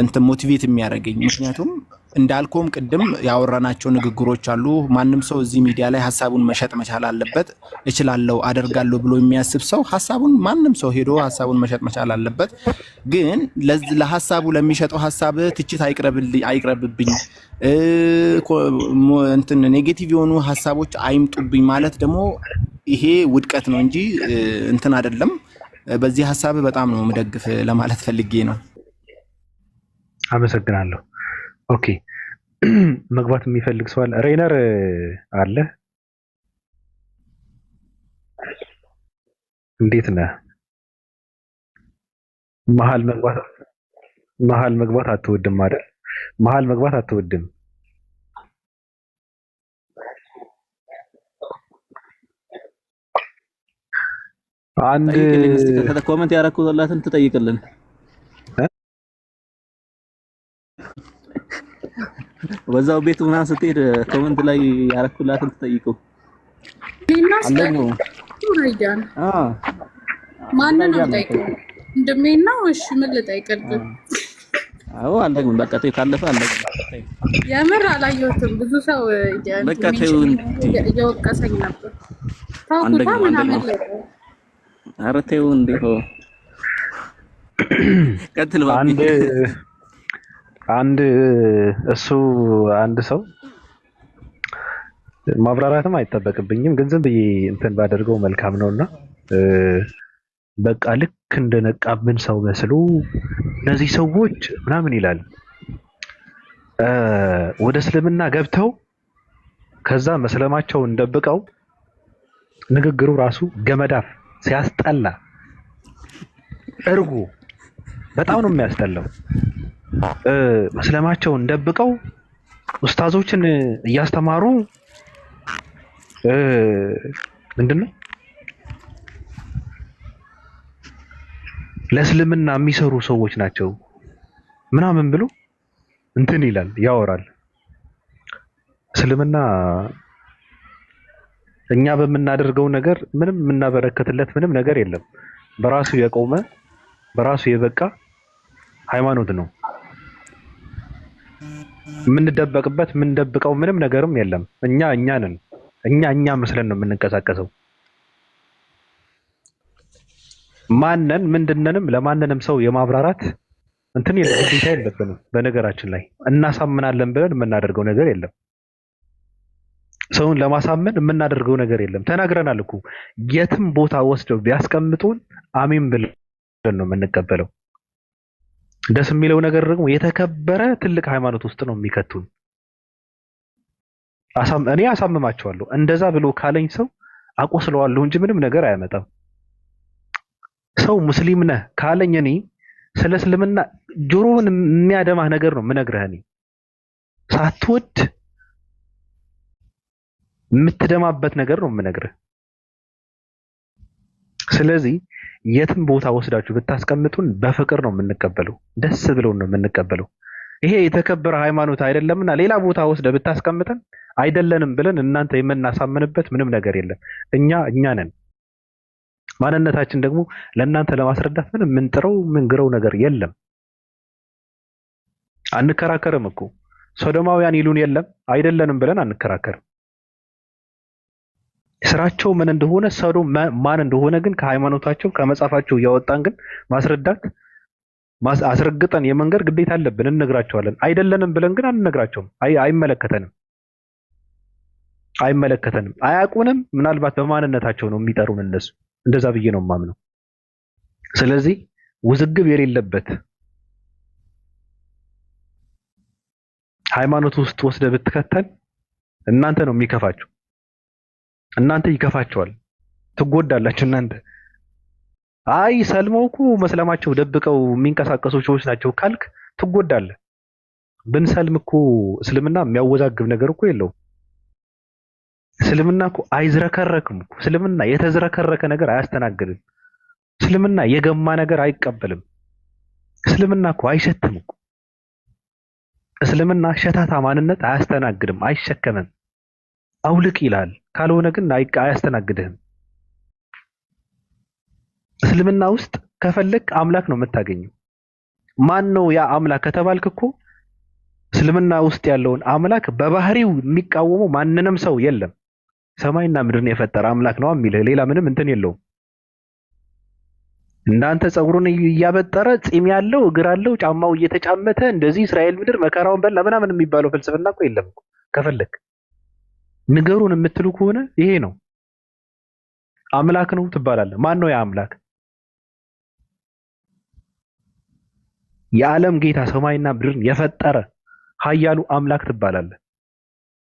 እንትን ሞቲቬት የሚያደርገኝ። ምክንያቱም እንዳልኩም ቅድም ያወራናቸው ንግግሮች አሉ። ማንም ሰው እዚህ ሚዲያ ላይ ሀሳቡን መሸጥ መቻል አለበት። እችላለሁ አደርጋለሁ ብሎ የሚያስብ ሰው ማንም ሰው ሄዶ ሀሳቡን መሸጥ መቻል አለበት። ግን ለሀሳቡ ለሚሸጠው ሀሳብ ትችት አይቅረብብኝ፣ እንትን ኔጌቲቭ የሆኑ ሀሳቦች አይምጡብኝ ማለት ደግሞ ይሄ ውድቀት ነው እንጂ እንትን አይደለም። በዚህ ሀሳብ በጣም ነው የምደግፍ ለማለት ፈልጌ ነው። አመሰግናለሁ። ኦኬ መግባት የሚፈልግ ሰው አለ? ሬነር አለ? እንዴት ነህ? መሀል መግባት አትወድም አይደል? መሀል መግባት አትወድም። አንድ ኮሜንት ያደረኩላትን ትጠይቅልን በዛው ቤቱ ምናምን ስትሄድ ኮመንት ላይ ያረኩላትን ትጠይቀው አለኝ። ማንን ነው ጠይቀው? እንደምን ነው? እሺ ምን ልጠይቅልህ? አዎ አለኝ። በቃ ተይ ካለፈ አለኝ። የምር አላየሁትም። ብዙ ሰው በቃ ተይው እየወቀሰኝ ነበር። ታውቁታ ምናምን ኧረ ተይው እንዴ ቀጥል ባቢ። አንድ ሰው ማብራራትም አይጠበቅብኝም፣ ግን ዝም ብዬ እንትን ባደርገው መልካም ነውና በቃ ልክ እንደነቃብን ሰው መስሎ እነዚህ ሰዎች ምናምን ይላል። ወደ እስልምና ገብተው ከዛ መስለማቸውን ደብቀው ንግግሩ ራሱ ገመዳፍ ሲያስጠላ እርጉ በጣም ነው የሚያስጠላው። መስለማቸውን ደብቀው ኡስታዞችን እያስተማሩ ምንድነው ለእስልምና የሚሰሩ ሰዎች ናቸው ምናምን ብሎ እንትን ይላል ያወራል። እስልምና እኛ በምናደርገው ነገር ምንም የምናበረከትለት ምንም ነገር የለም። በራሱ የቆመ በራሱ የበቃ ሃይማኖት ነው። የምንደበቅበት የምንደብቀው ምንም ነገርም የለም። እኛ ነን። እኛ መስለን ነው የምንንቀሳቀሰው። ማንነን ምንድነንም ለማንንም ሰው የማብራራት እንትን ግዴታ የለብንም። በነገራችን ላይ እናሳምናለን ብለን የምናደርገው ነገር የለም። ሰውን ለማሳመን የምናደርገው ነገር የለም። ተናግረናል እኮ የትም ቦታ ወስደው ቢያስቀምጡን አሜን ብለን ነው የምንቀበለው። ደስ የሚለው ነገር ደግሞ የተከበረ ትልቅ ሃይማኖት ውስጥ ነው የሚከቱን። እኔ አሳምማቸዋለሁ። እንደዛ ብሎ ካለኝ ሰው አቆስለዋለሁ እንጂ ምንም ነገር አያመጣም። ሰው ሙስሊም ነህ ካለኝ እኔ ስለ እስልምና ጆሮውን የሚያደማህ ነገር ነው የምነግርህ። እኔ ሳትወድ የምትደማበት ነገር ነው የምነግርህ። ስለዚህ የትም ቦታ ወስዳችሁ ብታስቀምጡን በፍቅር ነው የምንቀበለው፣ ደስ ብሎን ነው የምንቀበለው። ይሄ የተከበረ ሃይማኖት አይደለምና ሌላ ቦታ ወስደህ ብታስቀምጠን አይደለንም ብለን እናንተ የምናሳምንበት ምንም ነገር የለም። እኛ ነን። ማንነታችን ደግሞ ለእናንተ ለማስረዳት ምንም ምንግረው ነገር የለም። አንከራከርም እኮ ሶዶማውያን ይሉን የለም አይደለንም ብለን አንከራከርም። ስራቸው ምን እንደሆነ ሰዶም ማን እንደሆነ ግን ከሃይማኖታቸው ከመጻፋቸው እያወጣን ግን ማስረዳት አስረግጠን የመንገር ግዴታ አለብን። እንነግራቸዋለን። አይደለንም ብለን ግን አንነግራቸውም። አይመለከተንም። አያውቁንም። ምናልባት በማንነታቸው ነው የሚጠሩን እነሱ። እንደዛ ብዬ ነው የማምነው። ስለዚህ ውዝግብ የሌለበት ሃይማኖት ውስጥ ወስደ ብትከተል እናንተ ነው የሚከፋችሁ። እናንተ ይከፋቸዋል፣ ትጎዳላችሁ። እናንተ አይ ሰልመው እኮ መስለማቸው ደብቀው የሚንቀሳቀሱ ሰዎች ናቸው ካልክ ትጎዳለህ። ብንሰልም እኮ እስልምና የሚያወዛግብ ነገር እኮ የለውም። እስልምና እኮ አይዝረከረክም እኮ። እስልምና የተዝረከረከ ነገር አያስተናግድም። እስልምና የገማ ነገር አይቀበልም። እስልምና እኮ አይሸትም እኮ። እስልምና ሸታታ ማንነት አያስተናግድም፣ አይሸከምም። አውልቅ ይላል። ካልሆነ ግን አያስተናግድህም። እስልምና ውስጥ ከፈለክ አምላክ ነው የምታገኘው። ማን ነው ያ አምላክ ከተባልክ እኮ እስልምና ውስጥ ያለውን አምላክ በባህሪው የሚቃወመው ማንንም ሰው የለም። ሰማይና ምድርን የፈጠረ አምላክ ነው የሚልህ ሌላ ምንም እንትን የለውም። እንዳንተ ፀጉሩን እያበጠረ ፂም ያለው እግር አለው ጫማው እየተጫመተ እንደዚህ እስራኤል ምድር መከራውን በላ ምናምን የሚባለው ፍልስፍና እኮ የለም እኮ። ከፈለክ ንገሩን የምትሉ ከሆነ ይሄ ነው አምላክ ነው ትባላለህ። ማን ነው ያ አምላክ? የዓለም ጌታ ሰማይና ምድርን የፈጠረ ኃያሉ አምላክ ትባላለህ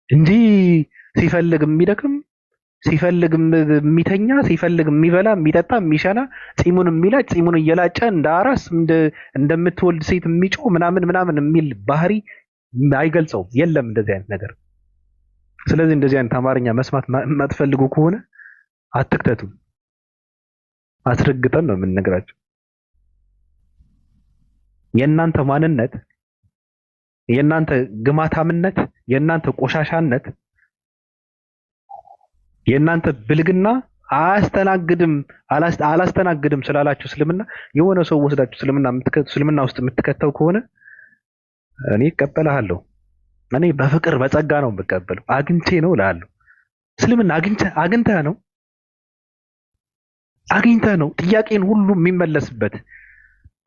እንጂ ሲፈልግ የሚደክም ሲፈልግ የሚተኛ ሲፈልግ የሚበላ የሚጠጣ የሚሸና ፂሙን የሚላጭ ፂሙን እየላጨ እንደ አራስ እንደምትወልድ ሴት የሚጮህ ምናምን የሚል ባህሪ አይገልጸውም። የለም እንደዚህ አይነት ነገር። ስለዚህ እንደዚህ አይነት አማርኛ መስማት የማትፈልጉ ከሆነ አትክተቱ። አስረግጠን ነው የምንነግራቸው። የእናንተ ማንነት የእናንተ ግማታምነት፣ የእናንተ ቆሻሻነት፣ የእናንተ ብልግና አላስተናግድም ስላላችሁ እስልምና የሆነ ሰው ወስዳችሁ እስልምና ውስጥ የምትከተው ከሆነ እኔ እቀበልሃለሁ። እኔ በፍቅር በጸጋ ነው የምቀበለው። አግኝቼ ነው እልሃለሁ። እስልምና አግኝተህ ነው ጥያቄን ሁሉ የሚመለስበት።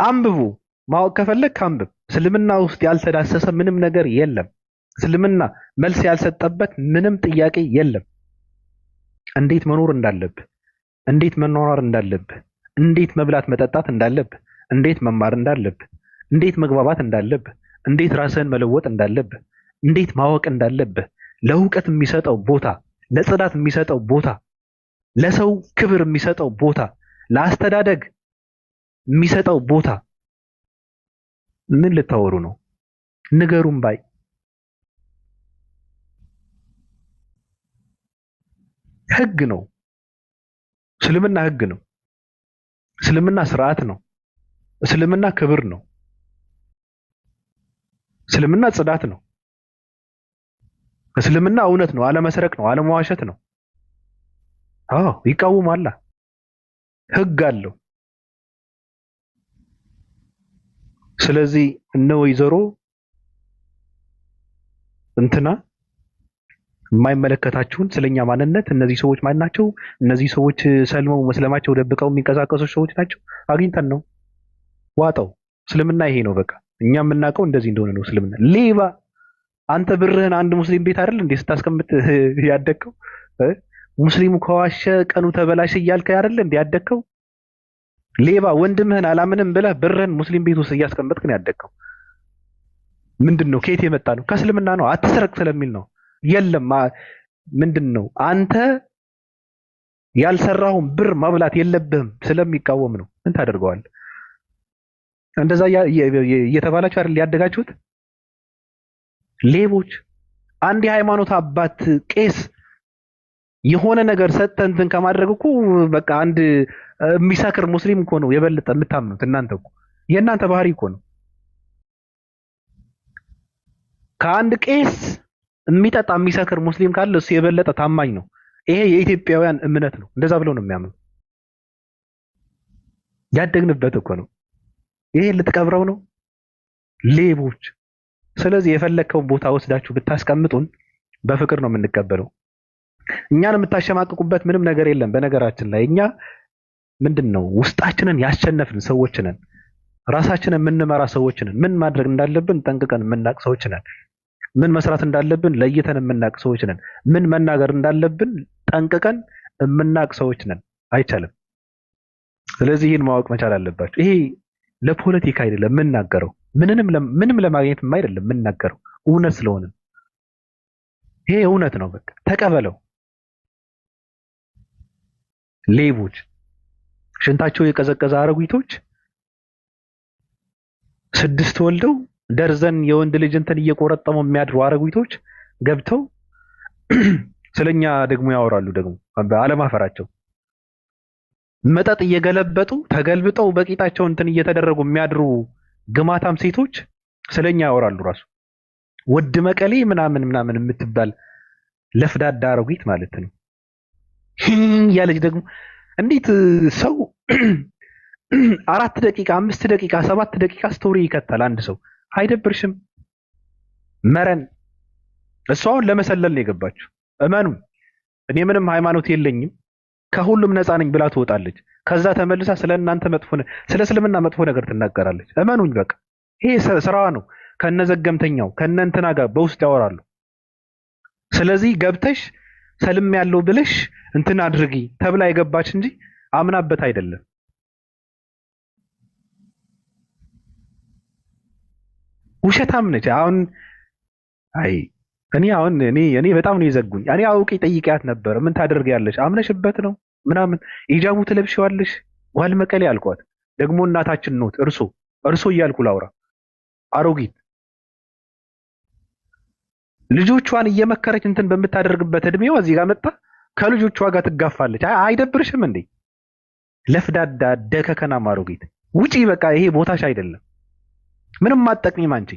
አንብቡ። ማወቅ ከፈለግ አንብብ። እስልምና ውስጥ ያልተዳሰሰ ምንም ነገር የለም። እስልምና መልስ ያልሰጠበት ምንም ጥያቄ የለም። እንዴት መኖር እንዳለብህ፣ እንዴት መኖር እንዳለብህ፣ እንዴት መብላት መጠጣት እንዳለብህ፣ እንዴት መማር እንዳለብህ፣ እንዴት መግባባት እንዳለብህ፣ እንዴት ራስህን መለወጥ እንዳለብህ፣ እንዴት ማወቅ እንዳለብህ፣ ለእውቀት የሚሰጠው ቦታ፣ ለጽዳት የሚሰጠው ቦታ፣ ለሰው ክብር የሚሰጠው ቦታ፣ ለአስተዳደግ የሚሰጠው ቦታ ምን ልታወሩ ነው? ንገሩም ባይ ህግ ነው። እስልምና ህግ ነው። እስልምና ስርዓት ነው። እስልምና ክብር ነው። እስልምና ጽዳት ነው። እስልምና እውነት ነው። አለመስረቅ ነው። አለመዋሸት ነው። አዎ ይቃወማል። ህግ አለው። ስለዚህ እነ ወይዘሮ እንትና የማይመለከታችሁን ስለኛ ማንነት እነዚህ ሰዎች ማን ናቸው? እነዚህ ሰዎች ሰልመው መስለማቸው ደብቀው የሚንቀሳቀሱ ሰዎች ናቸው። አግኝተን ነው ዋጠው። እስልምና ይሄ ነው በቃ። እኛ የምናውቀው እንደዚህ እንደሆነ ነው እስልምና። ሌባ አንተ ብርህን አንድ ሙስሊም ቤት አይደል እንዴ ስታስቀምጥ ያደግከው? ሙስሊሙ ከዋሸ ቀኑ ተበላሽ እያልከ አይደል እንዴ ያደግከው? ሌባ ወንድምህን አላምንም ብለህ ብርህን ሙስሊም ቤት ውስጥ እያስቀመጥክ ነው ያደግከው። ምንድን ነው? ከየት የመጣ ነው? ከእስልምና ነው። አትስረቅ ስለሚል ነው። የለም ምንድን ነው? አንተ ያልሰራውን ብር መብላት የለብህም ስለሚቃወም ነው። ምን ታደርገዋለህ? እንደዛ እየተባላችሁ አይደል ያደጋችሁት? ሌቦች። አንድ የሃይማኖት አባት ቄስ የሆነ ነገር ሰጥተህ እንትን ከማድረግ እኮ በቃ አንድ የሚሰክር ሙስሊም እኮ ነው የበለጠ የምታምኑት እናንተ እኮ። የእናንተ ባህሪ እኮ ነው። ከአንድ ቄስ የሚጠጣ የሚሰክር ሙስሊም ካለ እሱ የበለጠ ታማኝ ነው። ይሄ የኢትዮጵያውያን እምነት ነው። እንደዛ ብለው ነው የሚያምኑ። ያደግንበት እኮ ነው። ይሄ ልትቀብረው ነው? ሌቦች። ስለዚህ የፈለከውን ቦታ ወስዳችሁ ብታስቀምጡን በፍቅር ነው የምንቀበለው። እኛን የምታሸማቅቁበት ምንም ነገር የለም። በነገራችን ላይ እኛ ምንድን ነው ውስጣችንን ያሸነፍን ሰዎች ነን። ራሳችንን የምንመራ ሰዎች ነን። ምን ማድረግ እንዳለብን ጠንቅቀን የምናውቅ ሰዎች ነን። ምን መስራት እንዳለብን ለይተን የምናውቅ ሰዎች ነን። ምን መናገር እንዳለብን ጠንቅቀን የምናውቅ ሰዎች ነን። አይቻልም። ስለዚህ ይህን ማወቅ መቻል አለባችሁ። ይሄ ለፖለቲካ አይደለም የምናገረው፣ ምንም ለማግኘትም አይደለም የምናገረው፣ እውነት ስለሆነ ይሄ እውነት ነው። በቃ ተቀበለው። ሌቦች፣ ሽንታቸው የቀዘቀዘ አረጉቶች፣ 6 ወልደው ደርዘን የወንድ ልጅ እንትን እየቆረጠሙ የሚያድሩ አረጉቶች ገብተው ስለኛ ደግሞ ያወራሉ። ደግሞ አለማፈራቸው መጠጥ እየገለበጡ ተገልብጠው በቂጣቸው እንትን እየተደረጉ የሚያድሩ ግማታም ሴቶች ስለኛ ያወራሉ። ራሱ ወድ መቀሌ ምናምን የምትባል ለፍዳዳ አረጉት ማለት ነው። ያለች ደግሞ እንዴት ሰው 4 ደቂቃ 5 ደቂቃ 7 ደቂቃ ስቶሪ ይከታል አንድ ሰው? አይደብርሽም? መረን እሷ አሁን ለመሰለል ነው የገባችው። እመኑ፣ እኔ ምንም ሃይማኖት የለኝም ከሁሉም ነፃ ነኝ ብላ ትወጣለች። ከዛ ተመልሳ ስለእናንተ ስለ እስልምና መጥፎ ነገር ትናገራለች። እመኑኝ፣ በቃ ይሄ ስራዋ ነው። ከነዘገምተኛው ከነንትና ጋር በውስጥ ያወራሉ። ስለዚህ ገብተሽ ሰልም ያለው ብለሽ እንትን አድርጊ ተብላ የገባች እንጂ አምናበት አይደለም። ውሸታም ነች። አሁን እኔ በጣም ነው የዘጉኝ። እኔ አውቄ ጠይቂያት ነበር። ምን ታደርጊያለሽ? አምነሽበት ነው ምናምን ኢጃቡ ትለብሺዋለሽ ዋል መቀሌ አልኳት። ደግሞ እናታችን ኖት እርሶ እያልኩ ላውራ። አሮጊት ልጆቿን እየመከረች እንትን በምታደርግበት እድሜዋ እዚህ ጋር መጣ ከልጆቿ ጋር ትጋፋለች። አይደብርሽም እንዴ? ለፍዳዳ ደከከናም አሮጊት ውጪ። በቃ ይሄ ቦታሽ አይደለም። ምንም አትጠቅሚም አንቺ።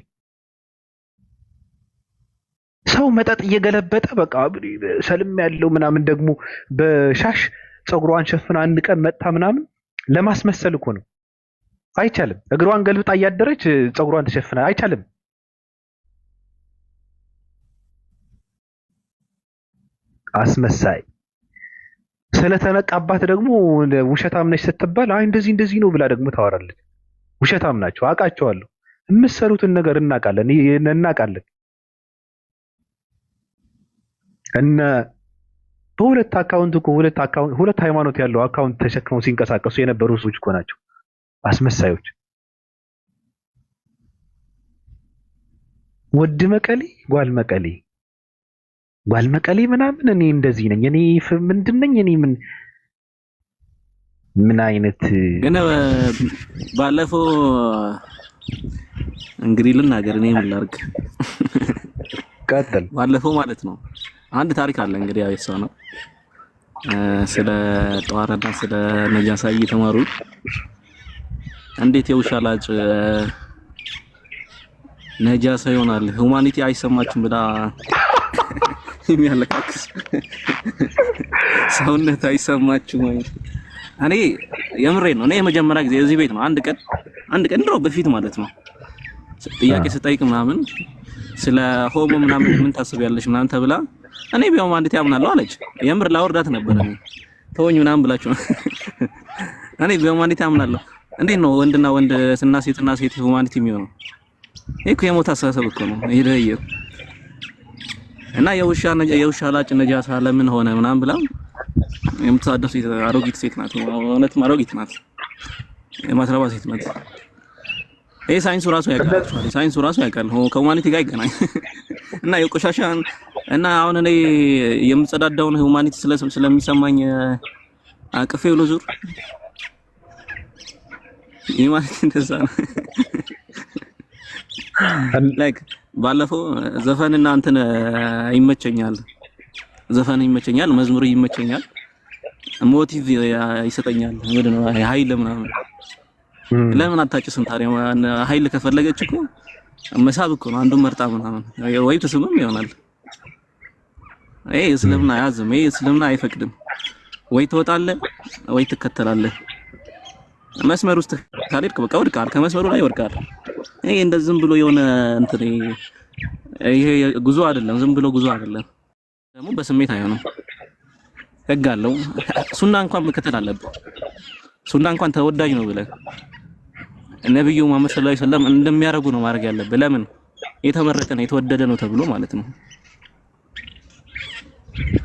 ሰው መጠጥ እየገለበጠ በቃ ሰልም ያለው ምናምን ደግሞ በሻሽ ፀጉሯን ሸፍና አንድ ቀን መጣ ምናምን ለማስመሰል እኮ ነው። አይቻልም። እግሯን ገልብጣ እያደረች ፀጉሯን ተሸፍና አይቻልም። አስመሳይ ስለተነቃባት ደግሞ ውሸታም ነች ስትባል አይ እንደዚህ ነው ብላ ደግሞ ታወራለች። ውሸታም ናቸው፣ አውቃቸዋለሁ። የምትሰሩትን ነገር እናውቃለን። እነ በሁለት አካውንት እኮ ሁለት ሃይማኖት ያለው አካውንት ተሸክመው ሲንቀሳቀሱ የነበሩ ሰዎች እኮ ናቸው አስመሳዮች። ወድ መቀሌ ጓል መቀሌ ምናምን እኔ እንደዚህ ነኝ እኔ ምንድነኝ እኔ ምን አይነት ግን ባለፈው እንግዲህ ልናገር እኔ ምን ላድርግ ቀጥል። ባለፈው ማለት ነው አንድ ታሪክ አለ እንግዲህ ያው ሰው ነው ስለ ጧራና ስለ ነጃሳ እየተማሩ እንዴት የውሻ ላጭ ነጃሳ ይሆናል ሁማኒቲ አይሰማችሁም ብላ የሚያለቃቅስ ሰውነት አይሰማችሁም ወይ? እኔ የምሬን ነው። እኔ የመጀመሪያ ጊዜ እዚህ ቤት ነው አንድ ቀን ድሮ በፊት ማለት ነው ጥያቄ ስጠይቅ ምናምን ስለ ሆሞ ምናምን ምን ታስቢያለሽ ምናምን ተብላ እኔ በሁማኒቲ አምናለሁ አለች። የምር ላወርዳት ነበር እኔ ተወኝ ምናምን ብላችሁ እኔ በሁማኒቲ አምናለሁ። እንዴት ነው ወንድና ወንድ እና ሴትና ሴት ሁማኒቲ የሚሆነው? እኮ የሞት አስተሳሰብ እኮ ነው ይሄ እና የውሻ ላጭ ነጃሳ ለምን ሆነ ምናምን ብላ የምትሳደብ ሴት አሮጊት ሴት ናት። እውነትም አሮጊት ናት፣ የማትረባ ሴት ናት። ይሄ ሳይንሱ ራሱ ያውቃል ከሁማኒቲ ጋር ይገናኝ እና የቆሻሻን እና አሁን እኔ የምጸዳዳውን ሁማኒቲ ስለሚሰማኝ አቅፌው ልዙር ይሄ ማለት እንደዛ ነው። ላይክ ባለፈው ዘፈንና እንትን ይመቸኛል፣ መዝሙር ይመቸኛል፣ ሞቲቭ ይሰጠኛል፣ ምንድነው ኃይል ምናምን። ለምን አታጭስም ታዲያ? ኃይል ከፈለገች እኮ መሳብ እኮ ነው አንዱን መርጣ ምናምን ወይ ተስብም ይሆናል። ይሄ እስልምና አያዝም፣ ይሄ እስልምና አይፈቅድም። ወይ ትወጣለህ ወይ ትከተላለህ። መስመር ውስጥ ካልሄድክ በቃ ወድቃል፣ ከመስመሩ ላይ ወድቃል። ይሄ እንደዚህ ዝም ብሎ የሆነ እንትን ይሄ ጉዞ አይደለም፣ ዝም ብሎ ጉዞ አይደለም። ደግሞ በስሜት አይሆንም፣ ህግ አለው። ሱና እንኳን መከተል አለብህ። ሱና እንኳን ተወዳጅ ነው ብለህ ነብዩ መሐመድ ሰለላሁ ዐለይሂ ወሰለም እንደሚያደርጉ ነው ማድረግ ያለብህ። ለምን የተመረጠ ነው የተወደደ ነው ተብሎ ማለት ነው።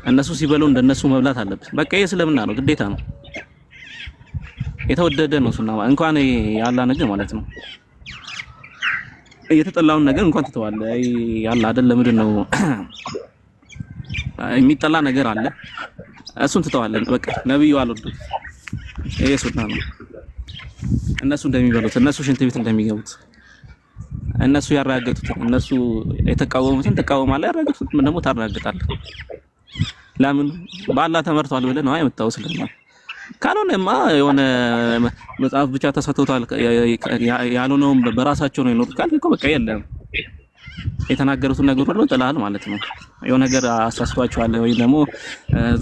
እነሱ ሲበሉ እንደነሱ መብላት አለብህ። በቃ ይሄ እስልምና ነው፣ ግዴታ ነው። የተወደደ ነው ሱና እንኳን ያላ ነገር ማለት ነው። የተጠላውን ነገር እንኳን ትተዋለህ። ያላ አይደለም ምንድነው የሚጠላ ነገር አለ፣ እሱን ትተዋለህ። በቃ ነብዩ አልወዱት። ይሄ ሱና ነው። እነሱ እንደሚበሉት፣ እነሱ ሽንት ቤት እንደሚገቡት፣ እነሱ ያራገጡት፣ እነሱ የተቃወሙትን ተቃወማለህ፣ ያራገጡትን ደግሞ ታራግጣለህ። ለምን በአላህ ተመርቷል ብለህ ነው የመጣው ስለማ ካልሆነማ የሆነ መጽሐፍ ብቻ ተሰጥቶታል ያልሆነውም በራሳቸው ነው የኖሩት ካልክ እኮ በቃ የለም የተናገሩትን ነገር ሁሉ ጥላል ማለት ነው። የሆነ ነገር አሳስቷቸዋል ወይ ደግሞ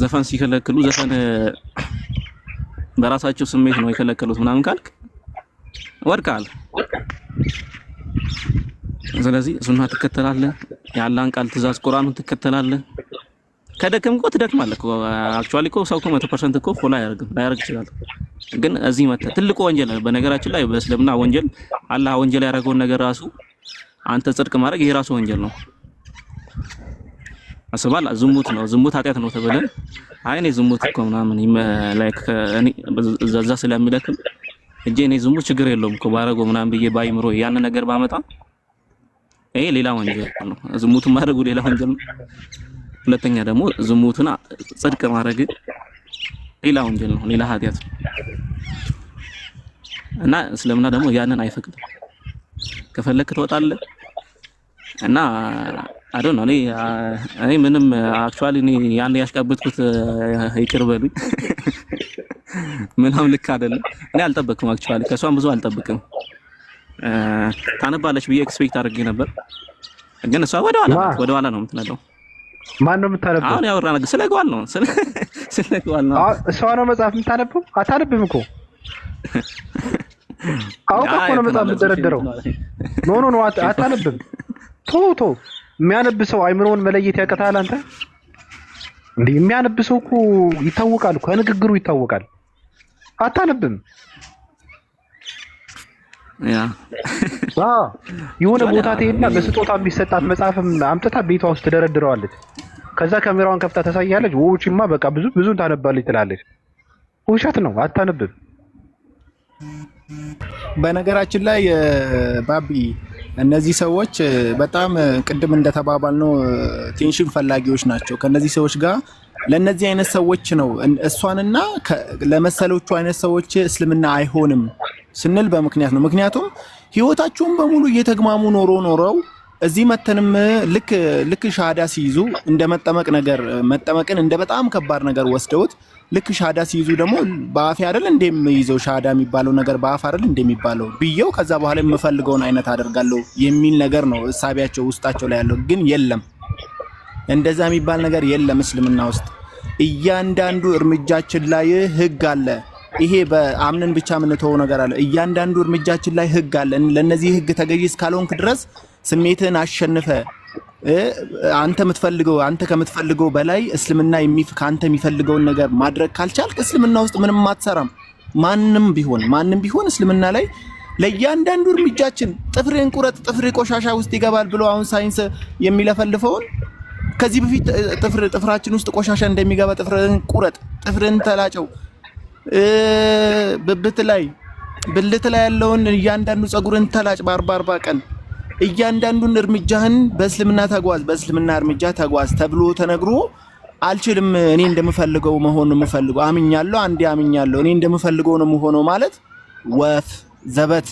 ዘፈን ሲከለክሉ ዘፈን በራሳቸው ስሜት ነው የከለከሉት ምናምን ካልክ ወድቃል። ስለዚህ ሱና ትከተላለህ፣ የአላህን ቃል ትእዛዝ ቁርአኑን ትከተላለህ። ከደከም እኮ ትደክማለህ እኮ አክቹአሊ እኮ ሰው እኮ 100% እኮ ፎሎ ላያደርግ ይችላል። ግን እዚህ መጣ ትልቁ ወንጀል ነው። በነገራችን ላይ በእስልምና ወንጀል አላህ ወንጀል ያደረገውን ነገር ራሱ አንተ ጽድቅ ማድረግ ይሄ ራሱ ወንጀል ነው። አስባል ዝሙት ነው፣ ዝሙት ኃጢአት ነው ተብለ አይኔ ዝሙት እኮ ምናምን ላይክ እኔ ዘዛ ስለሚለክም እጄ እኔ ዝሙት ችግር የለውም እኮ ባረገው ምናምን ብዬ ባይምሮ ያን ነገር ባመጣ ይሄ ሌላ ወንጀል ነው። ዝሙቱን ማድረጉ ሌላ ወንጀል ነው። ሁለተኛ ደግሞ ዝሙቱን ጽድቅ ማድረግ ሌላ ወንጀል ነው፣ ሌላ ኃጢአት ነው። እና እስልምና ደግሞ ያንን አይፈቅድም። ከፈለክ ትወጣለህ እና አይ ዶንት ኖ እኔ ምንም አክቹአሊ እኔ ያን ያሽቀበጥኩት ይቅር በሉኝ ምንም ልክ አይደለም። እኔ አልጠበቅኩም አክቹአሊ ከሷም ብዙ አልጠብቅም። ታነባለች ብዬ ኤክስፔክት አድርጌ ነበር፣ ግን እሷ ወደ ኋላ ነው የምትነዳው። ማን ነው የምታነበው? አሁን ያወራ ነገር ስለጓል ነው ስለጓል ነው። እሷ ነው መጽሐፍ የምታነበው? አታነብም እኮ አውቃ እኮ ነው መጽሐፍ የምትደረድረው። ኖ አታነብም። ቶ የሚያነብ ሰው አይምሮውን መለየት ያቀታል። አንተ እንዴ የሚያነብ ሰው እኮ ይታወቃል እኮ ከንግግሩ ይታወቃል። አታነብም። የሆነ ቦታ ትሄድና በስጦታ የሚሰጣት መጽሐፍም አምጥታ ቤቷ ውስጥ ትደረድረዋለች። ከዛ ካሜራዋን ከፍታ ታሳያለች። ወጪማ በቃ ብዙ ታነባለች ትላለች። ውሸት ነው። አታነብም። በነገራችን ላይ ባቢ እነዚህ ሰዎች በጣም ቅድም እንደተባባልነው ቴንሽን ፈላጊዎች ናቸው። ከነዚህ ሰዎች ጋር ለነዚህ አይነት ሰዎች ነው እሷንና ለመሰሎቹ አይነት ሰዎች እስልምና አይሆንም ስንል በምክንያት ነው። ምክንያቱም ህይወታቸውን በሙሉ እየተግማሙ ኖረው እዚህ መተንም ልክ ሻሃዳ ሲይዙ እንደ መጠመቅን እንደ በጣም ከባድ ነገር ወስደውት ልክ ሻሃዳ ሲይዙ ደግሞ በአፍ አይደል እንደሚይዘው ሻሃዳ የሚባለው ነገር በአፍ አይደል እንደሚባለው ብየው ከዛ በኋላ የምፈልገውን አይነት አደርጋለሁ የሚል ነገር ነው እሳቢያቸው ውስጣቸው ላይ ያለው። ግን የለም እንደዛ የሚባል ነገር የለም። እስልምና ውስጥ እያንዳንዱ እርምጃችን ላይ ህግ አለ። ይሄ በአምነን ብቻ የምንተወው ነገር አለ። እያንዳንዱ እርምጃችን ላይ ህግ አለ። ለነዚህ ህግ ተገዢ እስካልሆንክ ድረስ ስሜትን አሸንፈ አንተ ከምትፈልገው በላይ እስልምና ካንተ የሚፈልገውን ነገር ማድረግ ካልቻልክ እስልምና ውስጥ ምንም አትሰራም። ማንም ቢሆን እስልምና ላይ ለእያንዳንዱ እርምጃችን ጥፍርን ቁረጥ፣ ጥፍር ቆሻሻ ውስጥ ይገባል ብሎ አሁን ሳይንስ የሚለፈልፈውን ከዚህ በፊት ጥፍራችን ውስጥ ቆሻሻ እንደሚገባ ጥፍርን ቁረጥ፣ ጥፍርን ተላጨው፣ ብልት ላይ ያለውን እያንዳንዱ ጸጉርን ተላጭ በ40 ቀን እያንዳንዱን እርምጃህን በእስልምና እርምጃ ተጓዝ ተብሎ ተነግሮ አልችልም እኔ እንደምፈልገው መሆን ነው የምፈልገው አምኛለሁ እኔ እንደምፈልገው ነው የምሆነው ማለት ወፍ ዘበት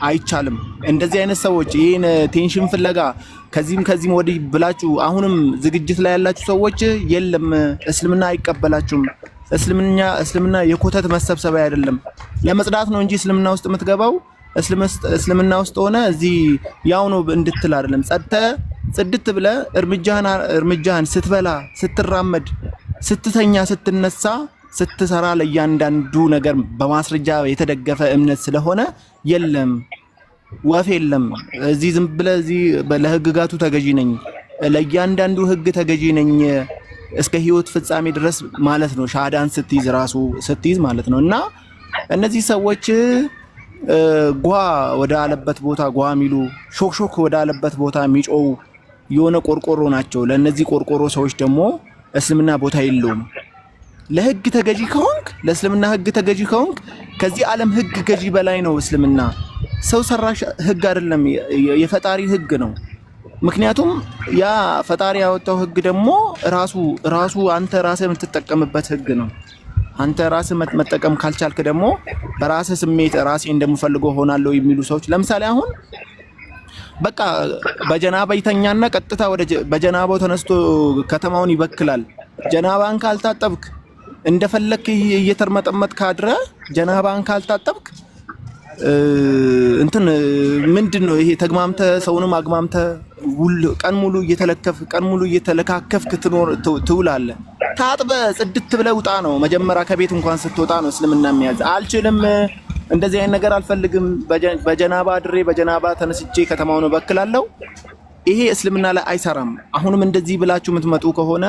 አይቻልም። እንደዚህ አይነት ሰዎች ይሄን ቴንሽን ፍለጋ ከዚህም ወዲህ ብላችሁ አሁንም ዝግጅት ላይ ያላችሁ ሰዎች የለም እስልምና አይቀበላችሁም። እስልምና የኮተት መሰብሰቢያ አይደለም። ለመጽዳት ነው እንጂ እስልምና ውስጥ የምትገባው እስልምና ውስጥ ሆነ እዚህ ያው ነው እንድትል አይደለም። ጽድት ብለ እርምጃህን ስትበላ፣ ስትራመድ፣ ስትተኛ፣ ስትነሳ፣ ስትሰራ ለእያንዳንዱ ነገር በማስረጃ የተደገፈ እምነት ስለሆነ የለም ወፍ የለም። እዚህ ዝም ብለ እዚህ ለህግጋቱ ተገዢ ነኝ ለእያንዳንዱ ህግ ተገዢ ነኝ እስከ ህይወት ፍጻሜ ድረስ ማለት ነው። ሻሃዳን ስትይዝ ማለት ነው። እና እነዚህ ሰዎች ጓ ወደ አለበት ቦታ ጓ ሚሉ ሾክሾክ ወደ አለበት ቦታ የሚጮው የሆነ ቆርቆሮ ናቸው። ለነዚህ ቆርቆሮ ሰዎች ደግሞ እስልምና ቦታ የለውም። ለህግ ተገዢ ከሆንክ ለእስልምና ህግ ተገዢ ከሆንክ ከዚህ ዓለም ህግ ገዢ በላይ ነው እስልምና። ሰው ሰራሽ ህግ አይደለም፣ የፈጣሪ ህግ ነው። ምክንያቱም ያ ፈጣሪ ያወጣው ህግ ደግሞ ራሱ አንተ ራስህ የምትጠቀምበት ህግ ነው። አንተ ራስህ መጠቀም ካልቻልክ ደግሞ በራስህ ስሜት ራሴ እንደምፈልገው ሆናለሁ የሚሉ ሰዎች ለምሳሌ አሁን በቃ በጀናባ ይተኛና ቀጥታ በጀናባው ተነስቶ ከተማውን ይበክላል። ጀናባን ካልታጠብክ እንደፈለክ እየተርመጠመጥክ አድረ ጀናባን ካልታጠብክ እንትን ምንድነው ይሄ ተግማምተ ሰውንም አግማምተ ቀን ሙሉ እየተለካከፍክ ትውላለህ። ታጥበ ጽድት ብለ ውጣ ነው መጀመሪያ ከቤት እንኳን ስትወጣ ነው እስልምና የሚያዝ። አልችልም እንደዚህ አይነት ነገር አልፈልግም በጀናባ አድሬ በጀናባ ተነስቼ ከተማውን እበክላለሁ፣ ይሄ እስልምና ላይ አይሰራም። አሁንም እንደዚህ ብላችሁ የምትመጡ ከሆነ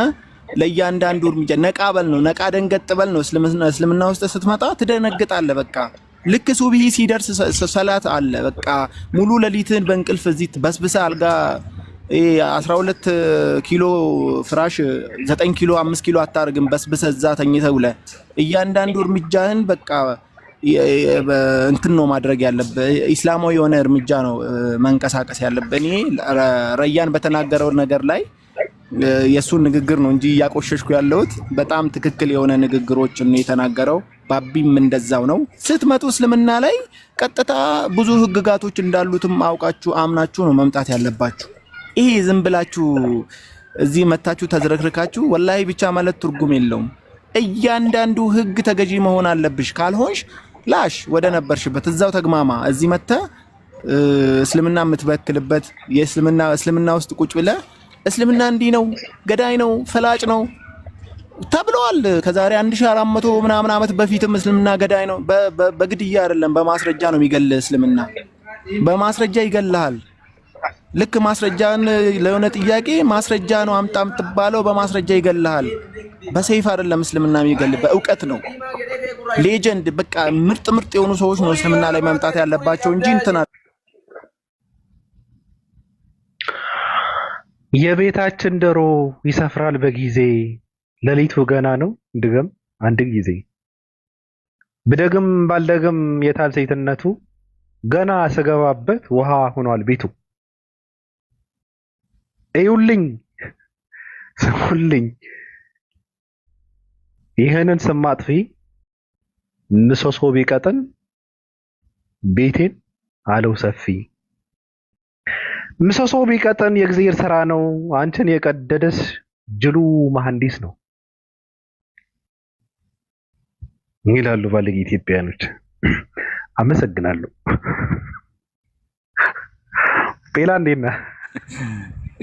ለእያንዳንዱ እርምጃ ነቃ በል ነው፣ ነቃ ደንገጥ በል ነው። እስልምና ውስጥ ስትመጣ ትደነግጣለህ። በቃ ልክ ሱብሂ ሲደርስ ሰላት አለ። በቃ ሙሉ ሌሊትን በእንቅልፍ እዚህ በስብሰ አልጋ 12 ኪሎ ፍራሽ 9 ኪሎ 5 ኪሎ አታርግም። በስብሰ እዛ ተኝተህ ውለህ እያንዳንዱ እርምጃህን በቃ እንትን ነው ማድረግ ያለብህ። ኢስላማዊ የሆነ እርምጃ ነው መንቀሳቀስ ያለብህ። እኔ ረያን በተናገረው ነገር ላይ የሱን ንግግር ነው እንጂ ያቆሸሽኩ ያለሁት በጣም ትክክል የሆነ ንግግሮችን ነው የተናገረው። ባቢም እንደዛው ነው። ስትመጡ እስልምና ላይ ቀጥታ ብዙ ህግጋቶች እንዳሉትም አውቃችሁ አምናችሁ ነው መምጣት ያለባችሁ። ይሄ ዝም ብላችሁ እዚህ መታችሁ ተዝረክርካችሁ ወላሂ ብቻ ማለት ትርጉም የለውም። እያንዳንዱ ህግ ተገዢ መሆን አለብሽ። ካልሆንሽ ላሽ ወደ ነበርሽበት እዛው ተግማማ። እዚህ መተ እስልምና የምትበክልበት እስልምና ውስጥ ቁጭ ብለ እስልምና እንዲህ ነው፣ ገዳይ ነው፣ ፈላጭ ነው ተብለዋል። ከዛሬ 1400 ምናምን ዓመት በፊትም እስልምና ገዳይ ነው። በግድያ አይደለም በማስረጃ ነው የሚገልህ። እስልምና በማስረጃ ይገልሃል። ልክ ማስረጃን ለሆነ ጥያቄ ማስረጃ ነው አምጣ የምትባለው በማስረጃ ይገልሃል። በሰይፍ አይደለም እስልምና የሚገልህ፣ በእውቀት ነው። ሌጀንድ በቃ ምርጥ የሆኑ ሰዎች ነው እስልምና ላይ መምጣት ያለባቸው እንጂ እንትና የቤታችን ዶሮ ይሰፍራል በጊዜ ሌሊቱ ገና ነው ድገም አንድ ጊዜ ብደግም ባልደግም የታል ሴትነቱ ገና ስገባበት ውሃ ሆኗል ቤቱ። እዩልኝ ስሙልኝ ይሄንን ስማጥፊ ምሰሶ ቢቀጥን ቤቴን አለው ሰፊ። ምሰሶ ቢቀጥን የእግዚአብሔር ሥራ ነው አንቺን የቀደደስ ጅሉ መሐንዲስ ነው ይላሉ ባለጌ ኢትዮጵያኖች። አመሰግናለሁ። ሌላ እንዴት ነህ?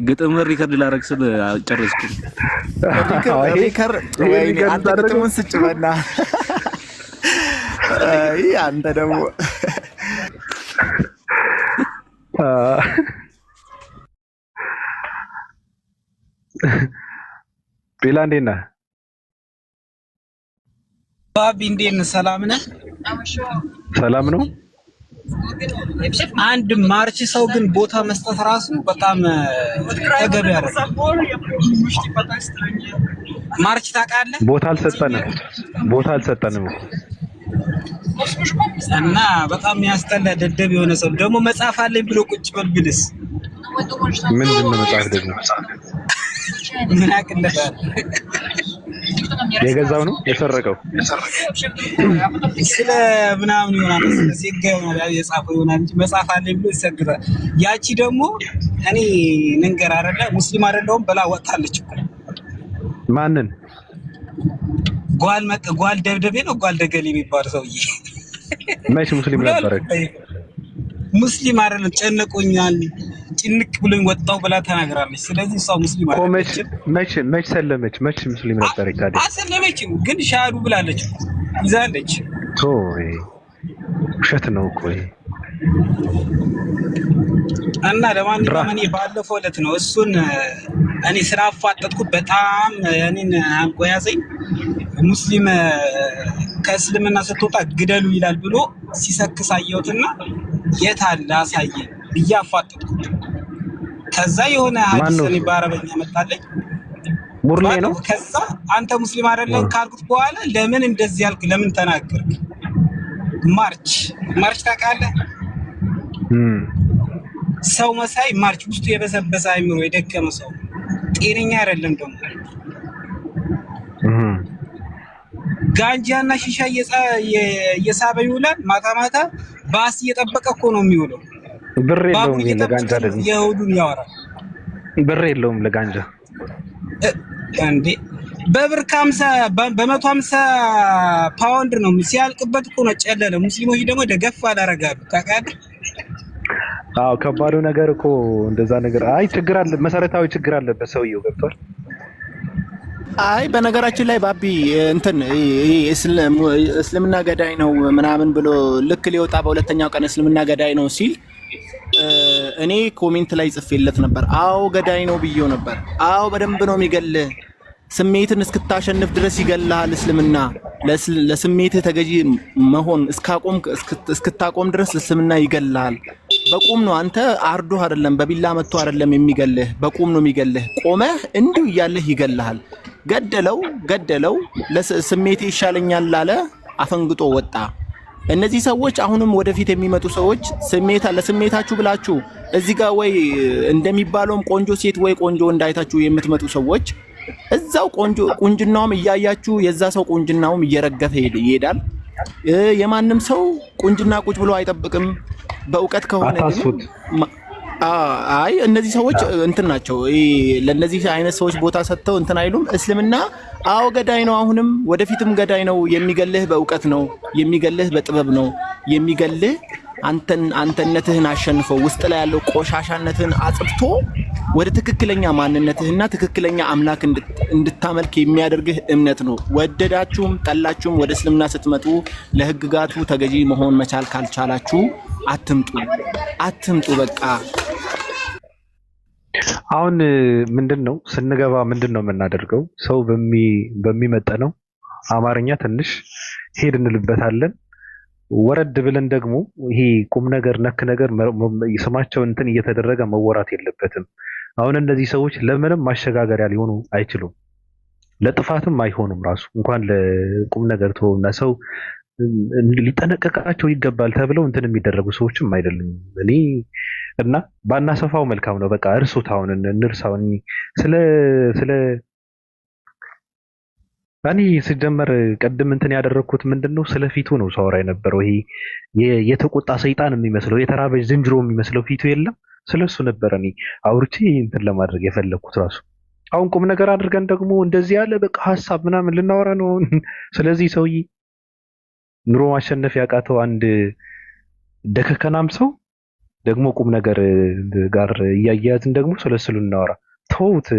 ግጥም ሪከርድ ላደርግ ስል ጨረስኩ። ሪከርድ አንተ ግጥሙን ስጭበና አንተ ደግሞ ሌላ እንዴት ነህ? ባቢ እንዴት ነህ? ሰላም ነህ? ሰላም ነው። አንድ ማርች ሰው ግን ቦታ መስጠት ራሱ በጣም ተገቢ አይደለም። ማርች ታውቃለህ? ቦታ አልሰጠንም እና በጣም ያስጠላ ደደብ የሆነ ሰው ደግሞ መጽሐፍ አለኝ ብሎ ቁጭ በል ቢልስ ምንድን ነው መጽሐፍ ደግሞ ምን አቅለታል? የገዛው ነው የሰረቀው ስለ ምናምን ይሆናል ዜጋ ይሆናል የጻፈው ይሆናል እንጂ መጽሐፍ አለኝ ብሎ ይሰግዳል። ያቺ ደግሞ እኔ ንንገር አይደለ ሙስሊም አይደለሁም ብላ ወጣለች እኮ። ማንን? ጓል ደብደቤ ነው ጓል ደገል የሚባል ሰውዬ መች ሙስሊም ነበረ? ሙስሊም አይደለም ጨነቆኛል ጭንቅ ብሎኝ ወጣው ብላ ተናግራለች። ስለዚህ እሷ ሙስሊም አይደለች። መች ሰለመች? መች ሙስሊም ነበረች ታዲያ? አሰለመችም ግን ሻዱ ብላለች ይዛለች። ቶይ ውሸት ነው እኮ እና ለማንኛውም እኔ ባለፈው ዕለት ነው እሱን እኔ ስራ አፋጠጥኩት በጣም እኔን አንቆ ያዘኝ። ሙስሊም ከእስልምና ስትወጣ ግደሉ ይላል ብሎ ሲሰክስ አየሁትና የት አለ አሳየኝ ብዬ አፋጠጥኩት። ከዛ የሆነ ሐዲስ እኔ በአረበኛ መጣለኝ ሙርሌ ነው። ከዛ አንተ ሙስሊም አይደለም ካልኩት በኋላ ለምን እንደዚህ ያልክ ለምን ተናገርክ? ማርች ታውቃለህ? ሰው መሳይ ማርች ውስጡ የበሰበሰ አይምሮ የደከመ ሰው ጤነኛ አይደለም። ደግሞ ጋንጃና ሺሻ እየሳበ ይውላል። ማታ ባስ እየጠበቀ እኮ ነው የሚውለው። ብር የለውም ለጋንጃ ደግሞ የሁሉን ያወራል። ብር የለውም ለጋንጃ እንዴ በብር በ150 ፓውንድ ነው ሲያልቅበት እኮ ነው ጨለለ። ሙስሊሞች ደግሞ ደገፍ አላረጋሉ ታውቃለህ? አዎ ከባዱ ነገር እኮ እንደዛ ነገር። አይ ችግር አለ፣ መሰረታዊ ችግር አለበት ሰውየው። ገብቷል? አይ በነገራችን ላይ ባቢ እንትን እስልምና ገዳይ ነው ምናምን ብሎ ልክ ሊወጣ በሁለተኛው ቀን እስልምና ገዳይ ነው ሲል እኔ ኮሜንት ላይ ጽፌለት ነበር። አዎ ገዳይ ነው ብዬው ነበር። አዎ በደንብ ነው የሚገልህ። ስሜትን እስክታሸንፍ ድረስ ይገልሃል። እስልምና ለስሜትህ ተገዢ መሆን እስክታቆም ድረስ እስልምና ይገልሃል። በቁም ነው። አንተ አርዶህ አይደለም በቢላ መጥቶ አይደለም የሚገልህ፣ በቁም ነው የሚገልህ። ቆመህ እንዲሁ እያለህ ይገልሃል። ገደለው ለስሜቴ ይሻለኛል አለ፣ አፈንግጦ ወጣ። እነዚህ ሰዎች አሁንም ወደፊት የሚመጡ ሰዎች ለስሜታችሁ ብላችሁ እዚህ ጋር ወይ እንደሚባለውም ቆንጆ ሴት ወይ ቆንጆ እንዳይታችሁ የምትመጡ ሰዎች እዛው ቁንጅናውም እያያችሁ የዛ ሰው ቁንጅናውም እየረገፈ ይሄዳል። የማንም ሰው ቁንጅና ቁጭ ብሎ አይጠብቅም። በእውቀት ከሆነ አይ እነዚህ ሰዎች እንትን ናቸው። ለነዚህ አይነት ሰዎች ቦታ ሰጥተው እንትን አይሉም። እስልምና አዎ ገዳይ ነው፣ አሁንም ወደፊትም ገዳይ ነው። የሚገልህ በእውቀት ነው፣ የሚገልህ በጥበብ ነው፣ የሚገልህ አንተነትህን አሸንፈው ውስጥ ላይ ያለው ቆሻሻነትህን አጽድቶ ወደ ትክክለኛ ማንነትህና ትክክለኛ አምላክ እንድታመልክ የሚያደርግህ እምነት ነው። ወደዳችሁም ጠላችሁም ወደ እስልምና ስትመጡ ለህግጋቱ ተገዢ መሆን መቻል ካልቻላችሁ አትምጡ። በቃ አሁን ምንድነው ስንገባ ምንድነው የምናደርገው? ሰው በሚመጠነው አማርኛ ትንሽ ሄድ እንልበታለን። ወረድ ብለን ደግሞ ይሄ ቁም ነገር ነክ ነገር ስማቸው እንትን እየተደረገ መወራት የለበትም። አሁን እነዚህ ሰዎች ለምንም ማሸጋገሪያ ሊሆኑ አይችሉም፣ ለጥፋትም አይሆኑም። ራሱ እንኳን ለቁም ነገር ተወውና ሰው ሊጠነቀቃቸው ይገባል ተብለው እንትን የሚደረጉ ሰዎችም አይደሉም። እኔ እና ባናሰፋው መልካም ነው። በቃ እርሱት፣ አሁን እንርሳው። ስለ እኔ ሲጀመር ቅድም እንትን ያደረኩት ምንድነው ስለ ፊቱ ነው ሳወራ የነበረው። ይሄ የተቆጣ ሰይጣን የሚመስለው የተራበች ዝንጀሮ የሚመስለው ፊቱ የለም፣ ስለሱ ነበር እኔ አውርቼ እንትን ለማድረግ የፈለኩት ራሱ። አሁን ቁም ነገር አድርገን ደግሞ እንደዚህ ያለ በቃ ሐሳብ ምናምን ልናወራ ነው። ስለዚህ ሰውዬ ኑሮ ማሸነፍ ያቃተው አንድ ደከከናም ሰው ደግሞ ቁም ነገር ጋር እያያዝን ደግሞ ስለሱ ልናወራ ተውት።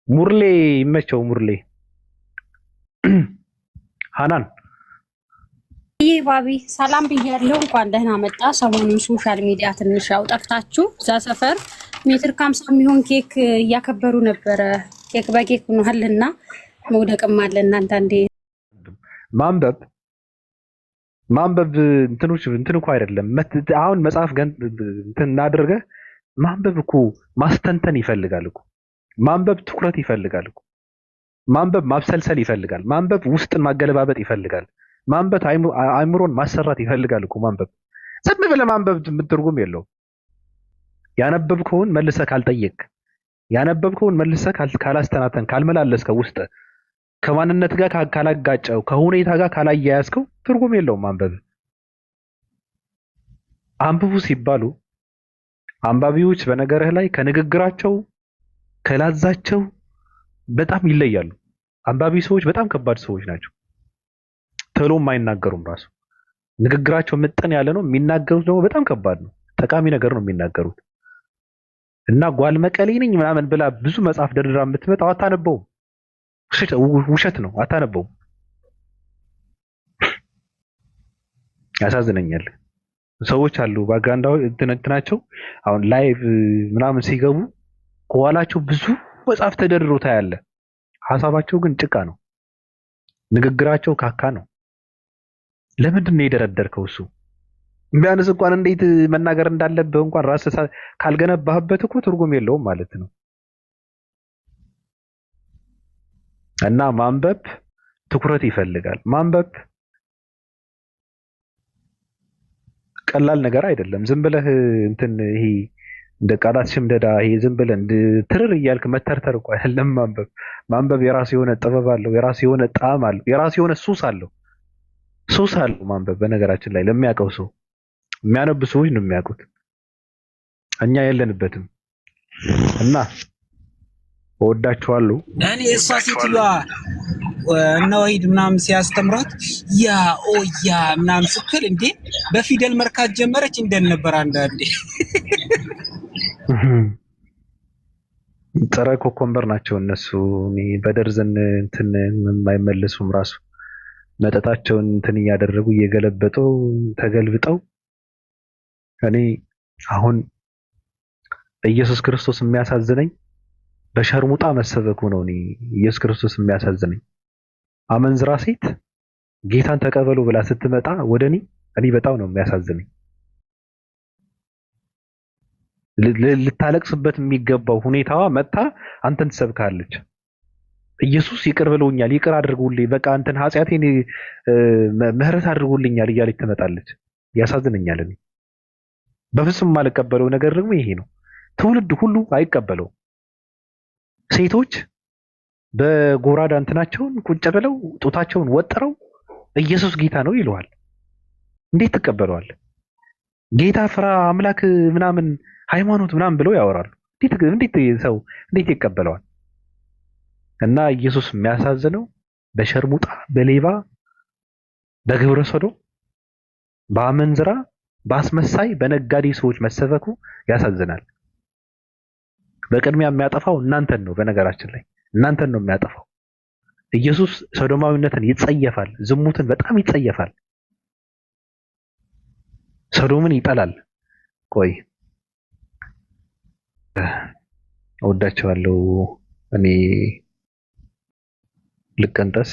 ሙርሌ ይመቸው ሙርሌ። ሃናን ይሄ ባቢ ሰላም ብያለሁ። እንኳን ደህና መጣ። ሰሞኑን ሶሻል ሚዲያ ትንሽ ያው ጠፍታችሁ እዛ ሰፈር ሜትር ከ50 የሚሆን ኬክ እያከበሩ ነበረ። ኬክ በኬክ ሆኗልና መውደቅም አለ። እናንተ እንዴ ማንበብ እንትን እኮ አይደለም። አሁን መጽሐፍ እንትን እናድርገህ ማንበብ እኮ ማስተንተን ይፈልጋል እኮ። ማንበብ ትኩረት ይፈልጋል እኮ። ማንበብ ማብሰልሰል ይፈልጋል። ማንበብ ውስጥን ማገለባበጥ ይፈልጋል። ማንበብ አእምሮን ማሰራት ይፈልጋል እኮ። ማንበብ ዝም ብለህ ማንበብ ትርጉም የለውም። ያነበብከውን መልሰህ ካልጠየቅ፣ ያነበብከውን መልሰህ ካላስተናተን፣ ካልመላለስከው፣ ውስጥ ከማንነት ጋር ካላጋጨው፣ ከሁኔታ ጋር ካላያያዝከው ትርጉም የለውም ማንበብ። አንብቡ ሲባሉ አንባቢዎች በነገርህ ላይ ከንግግራቸው ከላዛቸው በጣም ይለያሉ። አንባቢ ሰዎች በጣም ከባድ ሰዎች ናቸው። ተሎም አይናገሩም። ራሱ ንግግራቸው ምጥን ያለ ነው። የሚናገሩት ደግሞ በጣም ከባድ ነው። ጠቃሚ ነገር ነው የሚናገሩት። እና ጓል መቀሌ ነኝ ምናምን ብላ ብዙ መጽሐፍ ደርድራ የምትመጣው አታነበውም። ውሸት ነው። አታነበውም። ያሳዝነኛል። ሰዎች አሉ ባግራንዳው እንትናቸው አሁን ላይቭ ምናምን ሲገቡ ከኋላቸው ብዙ መጽሐፍ ተደርድሮ ታያለ። ሐሳባቸው ግን ጭቃ ነው። ንግግራቸው ካካ ነው። ለምንድን ነው የደረደርከው? እሱ ቢያንስ እንኳን እንዴት መናገር እንዳለብህ እንኳን ራስህ ካልገነባህበት እኮ ትርጉም የለውም ማለት ነው። እና ማንበብ ትኩረት ይፈልጋል። ማንበብ ቀላል ነገር አይደለም። ዝም ብለህ እንትን ይሄ እንደ ቃላት ሽምደዳ ይሄ ዝም ብለህ ትርር እያልክ መተርተር እኮ አይደለም ማንበብ። ማንበብ የራሱ የሆነ ጥበብ አለው፣ የራሱ የሆነ ጣዕም አለው፣ የራሱ የሆነ ሱስ አለው። ሱስ አለው ማንበብ። በነገራችን ላይ ለሚያውቀው ሰው የሚያነብ ሰዎች ነው የሚያውቁት። እኛ የለንበትም። እና እወዳችኋለሁ። እኔ እሷ ሴትዮዋ እነ ወሂድ ምናምን ሲያስተምራት ያ ኦያ ምናምን ስትል እንዴ በፊደል መርካት ጀመረች እንደነበር አንዳንዴ ፀረ ኮኮምበር ናቸው እነሱ። በደርዘን እንትን የማይመለሱም ራሱ መጠጣቸውን እንትን እያደረጉ እየገለበጡ ተገልብጠው። እኔ አሁን ኢየሱስ ክርስቶስ የሚያሳዝነኝ በሸርሙጣ መሰበኩ ነው። እኔ ኢየሱስ ክርስቶስ የሚያሳዝነኝ አመንዝራ ሴት ጌታን ተቀበሉ ብላ ስትመጣ ወደ እኔ በጣም ነው የሚያሳዝነኝ። ልታለቅስበት የሚገባው ሁኔታዋ መጣ አንተን ትሰብካለች። ኢየሱስ ይቅር ብሎኛል፣ ይቅር አድርጉልኝ፣ በቃ አንተን ኃጢአቴን ምህረት አድርጉልኛል እያለች ትመጣለች። ያሳዝነኛል። እኔ በፍጹም የማልቀበለው ነገር ደግሞ ይሄ ነው። ትውልድ ሁሉ አይቀበለው። ሴቶች በጎራዳ እንትናቸውን ቁጭ ብለው ጡታቸውን ወጥረው ኢየሱስ ጌታ ነው ይለዋል። እንዴት ትቀበለዋል? ጌታ ፍራ አምላክ ምናምን ሃይማኖት ምናምን ብለው ያወራሉ። እንዴት ይቀበለዋል? እና ኢየሱስ የሚያሳዝነው በሸርሙጣ በሌባ በግብረ ሰዶም በአመንዝራ በአስመሳይ በነጋዴ ሰዎች መሰበኩ ያሳዝናል። በቅድሚያ የሚያጠፋው እናንተን ነው። በነገራችን ላይ እናንተን ነው የሚያጠፋው። ኢየሱስ ሶዶማዊነትን ይጸየፋል፣ ዝሙትን በጣም ይጸየፋል፣ ሶዶምን ይጠላል። ቆይ እወዳቸዋለሁ። እኔ ልቀንጠስ